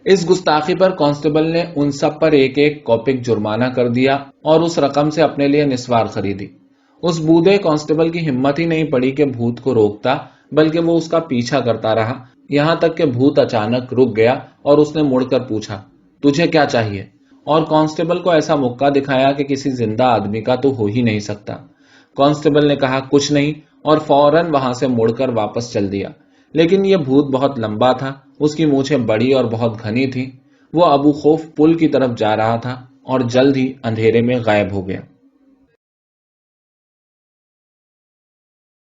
اس گستاخی پر کانسٹیبل نے ان سب پر ایک ایک کوپک جرمانہ کر دیا اور اس رقم سے اپنے لیے نسوار خریدی۔ اس بودے کانسٹیبل کی ہمت ہی نہیں پڑی کہ بھوت کو روکتا، بلکہ وہ اس کا پیچھا کرتا رہا، یہاں تک کہ بھوت اچانک رک گیا اور اس نے مڑ کر پوچھا، تجھے کیا چاہیے؟ اور کانسٹیبل کو ایسا مکہ دکھایا کہ کسی زندہ آدمی کا تو ہو ہی نہیں سکتا۔ کانسٹیبل نے کہا کچھ نہیں اور فوراً وہاں سے مڑ کر واپس چل دیا۔ لیکن یہ بھوت بہت لمبا تھا، اس کی مونچھیں بڑی اور بہت گھنی تھی۔ وہ ابو خوف پل کی طرف جا رہا تھا اور جلد ہی اندھیرے میں غائب ہو گیا۔